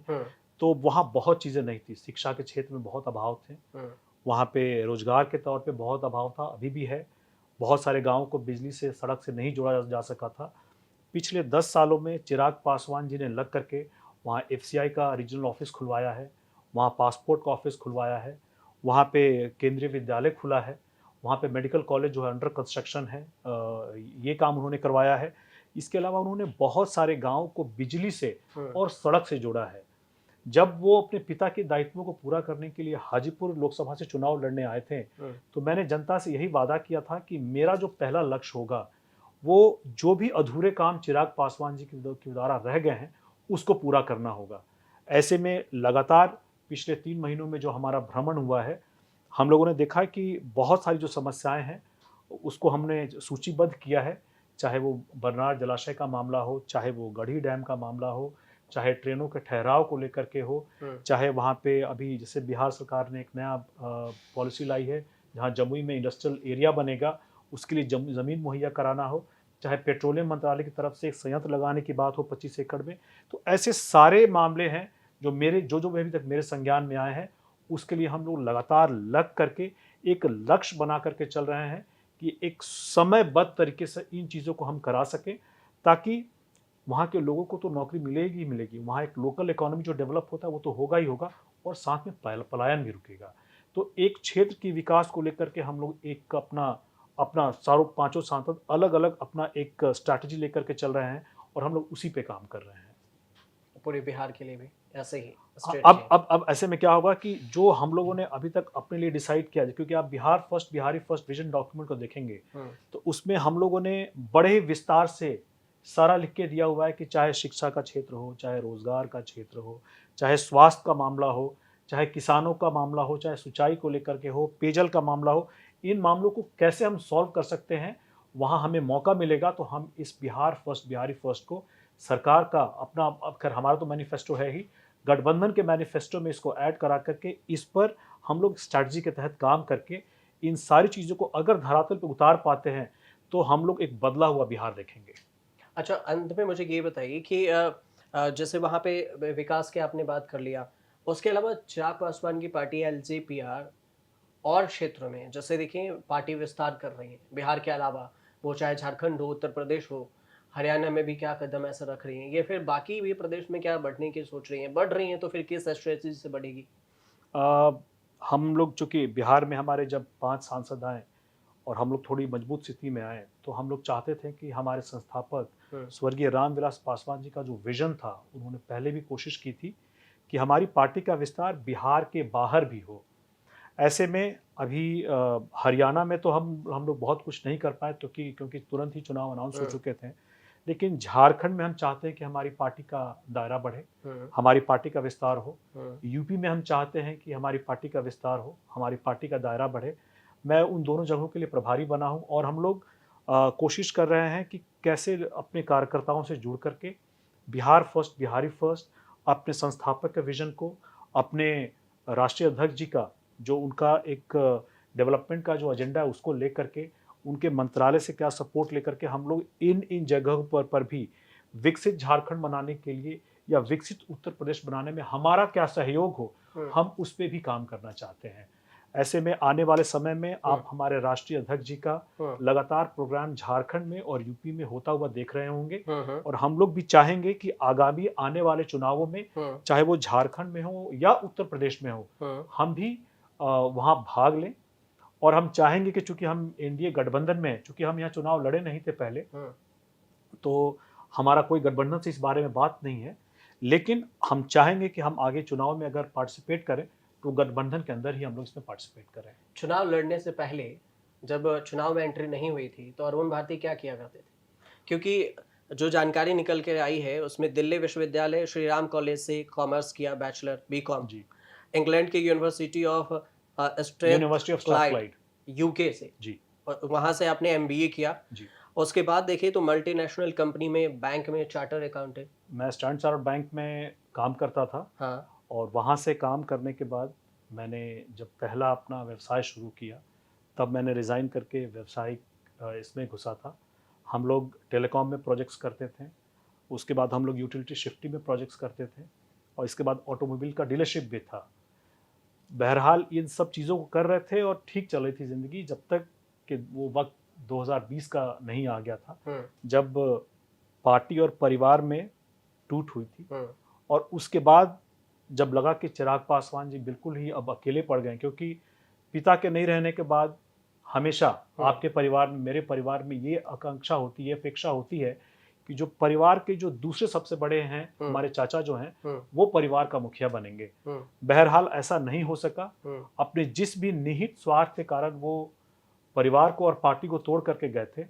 तो वहाँ बहुत चीज़ें नहीं थी। शिक्षा के क्षेत्र में बहुत अभाव थे, वहाँ पे रोजगार के तौर पे बहुत अभाव था, अभी भी है। बहुत सारे गाँव को बिजली से, सड़क से नहीं जोड़ा जा सका था। पिछले 10 सालों में चिराग पासवान जी ने लग करके वहाँ एफसीआई का रीजनल ऑफिस खुलवाया है, वहाँ पासपोर्ट का ऑफिस खुलवाया है, वहाँ पे केंद्रीय विद्यालय खुला है, वहाँ पे मेडिकल कॉलेज जो है अंडर कंस्ट्रक्शन है, ये काम उन्होंने करवाया है। इसके अलावा उन्होंने बहुत सारे गाँव को बिजली से और सड़क से जोड़ा है। जब वो अपने पिता के दायित्वों को पूरा करने के लिए हाजीपुर लोकसभा से चुनाव लड़ने आए थे, तो मैंने जनता से यही वादा किया था कि मेरा जो पहला लक्ष्य होगा, वो जो भी अधूरे काम चिराग पासवान जी के द्वारा रह गए हैं, उसको पूरा करना होगा। ऐसे में लगातार पिछले 3 महीनों में जो हमारा भ्रमण हुआ है, हम लोगों ने देखा कि बहुत सारी जो समस्याएँ हैं, उसको हमने सूचीबद्ध किया है। चाहे वो बरनार जलाशय का मामला हो, चाहे वो गढ़ी डैम का मामला हो, चाहे ट्रेनों के ठहराव को लेकर के हो, चाहे वहाँ पे अभी जैसे बिहार सरकार ने एक नया पॉलिसी लाई है, जहाँ जमुई में इंडस्ट्रियल एरिया बनेगा, उसके लिए ज़मीन मुहैया कराना हो, चाहे पेट्रोलियम मंत्रालय की तरफ से एक संयंत्र लगाने की बात हो 25 एकड़ में। तो ऐसे सारे मामले हैं जो जो अभी तक मेरे संज्ञान में आए हैं, उसके लिए हम लोग लगातार लग करके एक लक्ष्य बना करके चल रहे हैं कि एक समयबद्ध तरीके से इन चीज़ों को हम करा सकें, ताकि वहाँ के लोगों को तो नौकरी मिलेगी ही मिलेगी, वहाँ एक लोकल इकोनॉमी जो डेवलप होता है वो तो होगा ही होगा, और साथ में पलायन भी रुकेगा। तो एक क्षेत्र की विकास को लेकर के हम लोग एक अपना अपना चारों पांचों सांसद अलग अलग अपना एक स्ट्रैटेजी लेकर के चल रहे हैं, और हम लोग उसी पे काम कर रहे हैं। पूरे बिहार के लिए भी ऐसे ही हाँ, स्ट्रेटजी है। अब ऐसे में क्या होगा कि जो हम लोगों ने अभी तक अपने लिए डिसाइड किया है, क्योंकि आप Bihar first Bihari first vision document को देखेंगे, तो उसमें हम लोगों ने बड़े विस्तार से सारा लिख के दिया हुआ है कि चाहे शिक्षा का क्षेत्र हो, चाहे रोजगार का क्षेत्र हो, चाहे स्वास्थ्य का मामला हो, चाहे किसानों का मामला हो, चाहे सिंचाई को लेकर के हो, पेयजल का मामला हो, इन मामलों को कैसे हम सॉल्व कर सकते हैं, वहाँ हमें मौका मिलेगा तो हम इस बिहार फर्स्ट बिहारी फर्स्ट को सरकार का अपना, अब खैर हमारा तो मैनिफेस्टो है ही, गठबंधन के मैनिफेस्टो में इसको ऐड करा करके इस पर हम लोग स्ट्रैटेजी के तहत काम करके इन सारी चीज़ों को अगर धरातल पे उतार पाते हैं, तो हम लोग एक बदला हुआ बिहार देखेंगे। अच्छा, अंत में मुझे ये बताइए कि जैसे वहाँ पे विकास की आपने बात कर लिया, उसके अलावा चिराग पासवान की पार्टी एलजेपीआर और क्षेत्रों में जैसे देखिए पार्टी विस्तार कर रही है बिहार के अलावा, वो चाहे झारखंड हो, उत्तर प्रदेश हो, हरियाणा में भी क्या कदम ऐसा रख रही हैं, ये फिर बाकी भी प्रदेश में क्या बढ़ने की सोच रही हैं, बढ़ रही हैं तो फिर किस स्ट्रेटजी से बढ़ेगी? अ, हम लोग चूँकि बिहार में हमारे जब 5 सांसद आए और हम लोग थोड़ी मजबूत स्थिति में आए, तो हम लोग चाहते थे कि हमारे संस्थापक स्वर्गीय रामविलास पासवान जी का जो विज़न था, उन्होंने पहले भी कोशिश की थी कि हमारी पार्टी का विस्तार बिहार के बाहर भी हो। ऐसे में अभी हरियाणा में तो हम लोग बहुत कुछ नहीं कर पाए, क्योंकि तुरंत ही चुनाव अनाउंस हो चुके थे। लेकिन झारखंड में हम चाहते हैं कि हमारी पार्टी का दायरा बढ़े, हमारी पार्टी का विस्तार हो। यूपी में हम चाहते हैं कि हमारी पार्टी का विस्तार हो, हमारी पार्टी का दायरा बढ़े। मैं उन दोनों जगहों के लिए प्रभारी बना हूँ, और हम लोग कोशिश कर रहे हैं कि कैसे अपने कार्यकर्ताओं से जुड़ करके बिहार फर्स्ट बिहारी फर्स्ट, अपने संस्थापक के विजन को, अपने राष्ट्रीय अध्यक्ष जी का जो उनका एक डेवलपमेंट का जो एजेंडा है उसको लेकर के, उनके मंत्रालय से क्या सपोर्ट लेकर के हम लोग इन जगहों पर भी विकसित झारखंड बनाने के लिए या विकसित उत्तर प्रदेश बनाने में हमारा क्या सहयोग हो, हम उस पे भी काम करना चाहते हैं। ऐसे में आने वाले समय में आप हमारे राष्ट्रीय अध्यक्ष जी का लगातार प्रोग्राम झारखंड में और यूपी में होता हुआ देख रहे होंगे, और हम लोग भी चाहेंगे कि आगामी आने वाले चुनावों में, चाहे वो झारखंड में हो या उत्तर प्रदेश में हो, हम भी वहाँ भाग लें। और हम चाहेंगे कि चूंकि हम एनडीए गठबंधन में हैं, चूंकि हम यहाँ चुनाव लड़े नहीं थे पहले, तो हमारा कोई गठबंधन से इस बारे में बात नहीं है, लेकिन हम चाहेंगे कि हम आगे चुनाव में अगर पार्टिसिपेट करें तो गठबंधन के अंदर ही हम लोग इसमें पार्टिसिपेट करें। चुनाव लड़ने से पहले जब चुनाव में एंट्री नहीं हुई थी तो अरुण भारती क्या किया करते थे? क्योंकि जो जानकारी निकल के आई है उसमें दिल्ली विश्वविद्यालय श्री राम कॉलेज से कॉमर्स किया, बैचलर बीकॉम, जी, इंग्लैंड के university of university of Strathclyde UK से, जी, और वहाँ से आपने एमबीए किया। जी। उसके बाद देखिए तो मल्टीनेशनल कंपनी में बैंक में चार्टर अकाउंटेंट। मैं स्टैंडर्ड चार्टर्ड बैंक में काम करता था, हाँ। और वहाँ से काम करने के बाद मैंने जब पहला अपना व्यवसाय शुरू किया, तब मैंने रिज़ाइन करके व्यावसायिक इसमें घुसा था। हम लोग टेलीकॉम में प्रोजेक्ट्स करते थे, उसके बाद हम लोग यूटिलिटी शिफ्टिंग में प्रोजेक्ट्स करते थे, और इसके बाद ऑटोमोबाइल का डीलरशिप भी था। बहरहाल इन सब चीज़ों को कर रहे थे और ठीक चल रही थी ज़िंदगी, जब तक कि वो वक्त 2020 का नहीं आ गया था, जब पार्टी और परिवार में टूट हुई थी। हम्म, और उसके बाद जब लगा कि चिराग पासवान जी बिल्कुल ही अब अकेले पड़ गए, क्योंकि पिता के नहीं रहने के बाद हमेशा आपके परिवार में, मेरे परिवार में ये आकांक्षा होती है, अपेक्षा होती है कि जो परिवार के जो दूसरे सबसे बड़े हैं, हमारे चाचा जो हैं, वो परिवार का मुखिया बनेंगे। बहरहाल ऐसा नहीं हो सका। अपने जिस भी निहित स्वार्थ के कारण वो परिवार को और पार्टी को तोड़ करके गए थे,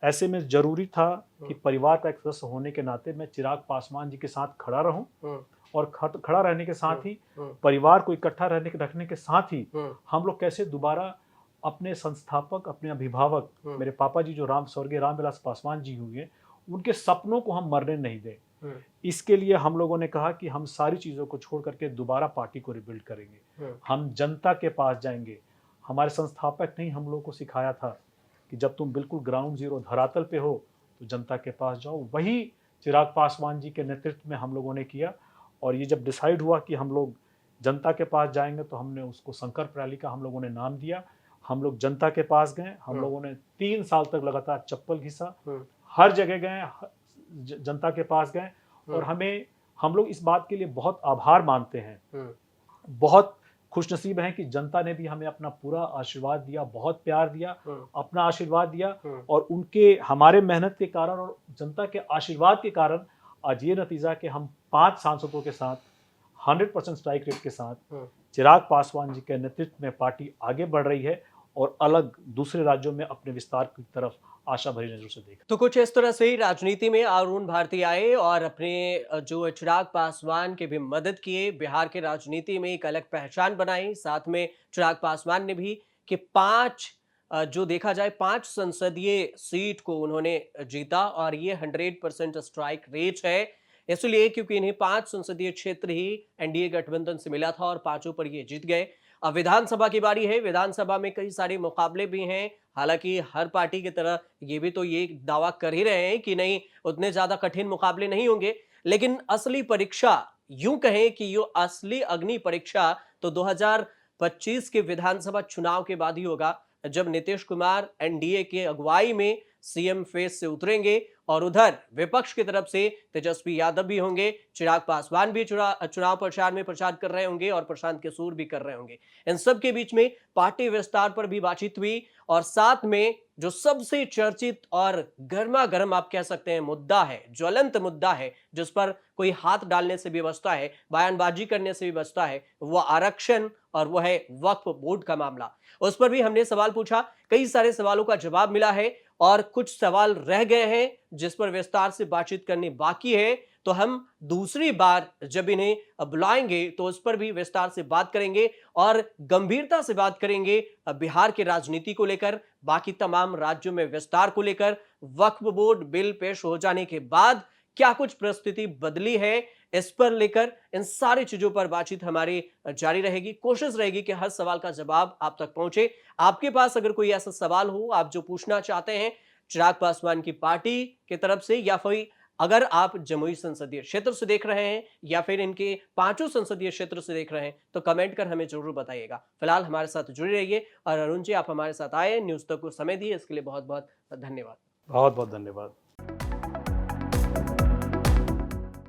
ऐसे में जरूरी था कि परिवार का एक सदस्य होने के नाते मैं चिराग पासवान जी के साथ खड़ा रहूं, और खड़ा रहने के साथ ही परिवार को इकट्ठा रखने के साथ ही हम लोग कैसे दोबारा अपने संस्थापक, अपने अभिभावक मेरे पापा जी जो स्वर्गीय रामविलास पासवान जी हुए, उनके सपनों को हम मरने नहीं दें। इसके लिए हम लोगों ने कहा कि हम सारी चीज़ों को छोड़ करके दोबारा पार्टी को रिबिल्ड करेंगे। हम जनता के पास जाएंगे। हमारे संस्थापक ने हम लोगों को सिखाया था कि जब तुम बिल्कुल ग्राउंड जीरो धरातल पे हो तो जनता के पास जाओ। वही चिराग पासवान जी के नेतृत्व में हम लोगों ने किया। और ये जब डिसाइड हुआ कि हम लोग जनता के पास जाएंगे तो हमने उसको संकल्प रैली का हम लोगों ने नाम दिया। हम लोग जनता के पास गए। हम लोगों ने 3 साल तक लगातार चप्पल घिसा, हर जगह गए, जनता के पास गए। और हम लोग इस बात के लिए बहुत आभार मानते हैं, बहुत खुशनसीब हैं कि जनता ने भी हमें अपना पूरा आशीर्वाद दिया, बहुत प्यार दिया, अपना आशीर्वाद दिया। और उनके हमारे मेहनत के कारण और जनता के आशीर्वाद के कारण आज ये नतीजा कि हम 5 सांसदों के साथ 100% स्ट्राइक रेट के साथ चिराग पासवान जी के नेतृत्व में पार्टी आगे बढ़ रही है और अलग दूसरे राज्यों में अपने विस्तार की तरफ आशा भरी नजरों से देख। तो कुछ इस तरह से राजनीति में अरुण भारती आए और अपने जो चिराग पासवान की भी मदद किए, बिहार के राजनीति में एक अलग पहचान बनाई। साथ में चिराग पासवान ने भी कि 5 जो देखा जाए 5 संसदीय सीट को उन्होंने जीता और ये 100% स्ट्राइक रेट है। इसलिए क्योंकि इन्हें 5 संसदीय क्षेत्र ही एनडीए गठबंधन से मिला था और 5 पर ये जीत गए। अब विधानसभा की बारी है। विधानसभा में कई सारे मुकाबले भी हैं। हालांकि हर पार्टी की तरह ये भी तो ये दावा कर ही रहे हैं कि नहीं, उतने ज्यादा कठिन मुकाबले नहीं होंगे। लेकिन असली परीक्षा, यूं कहें कि ये असली अग्नि परीक्षा तो 2025 के विधानसभा चुनाव के बाद ही होगा, जब नीतीश कुमार एनडीए के अगुवाई में सीएम फेस से उतरेंगे और उधर विपक्ष की तरफ से तेजस्वी यादव भी होंगे, चिराग पासवान भी चुनाव प्रचार में प्रचार कर रहे होंगे और प्रशांत किशोर भी कर रहे होंगे। इन सब के बीच में पार्टी विस्तार पर भी बातचीत हुई और साथ में जो सबसे चर्चित और गर्मा गर्म आप कह सकते हैं मुद्दा है, ज्वलंत मुद्दा है, जिस पर कोई हाथ डालने से भी बचता है, बयानबाजी करने से भी बचता है, वो आरक्षण और वो है वक्फ बोर्ड का मामला। उस पर भी हमने सवाल पूछा, कई सारे सवालों का जवाब मिला है और कुछ सवाल रह गए हैं जिस पर विस्तार से बातचीत करनी बाकी है। तो हम दूसरी बार जब इन्हें बुलाएंगे तो उस पर भी विस्तार से बात करेंगे और गंभीरता से बात करेंगे बिहार की राजनीति को लेकर, बाकी तमाम राज्यों में विस्तार को लेकर, वक्फ बोर्ड बिल पेश हो जाने के बाद क्या कुछ परिस्थिति बदली है, इस पर लेकर इन सारी चीजों पर बातचीत हमारी जारी रहेगी। कोशिश रहेगी कि हर सवाल का जवाब आप तक पहुंचे। आपके पास अगर कोई ऐसा सवाल हो आप जो पूछना चाहते हैं चिराग पासवान की पार्टी की तरफ से, या फिर अगर आप जमुई संसदीय क्षेत्र से देख रहे हैं या फिर इनके 5 संसदीय क्षेत्र से देख रहे हैं, तो कमेंट कर हमें जरूर बताइएगा। फिलहाल हमारे साथ जुड़े रहिए और अरुण जी, आप हमारे साथ आए, न्यूज तक को समय दिए, इसके लिए बहुत बहुत धन्यवाद। बहुत बहुत धन्यवाद।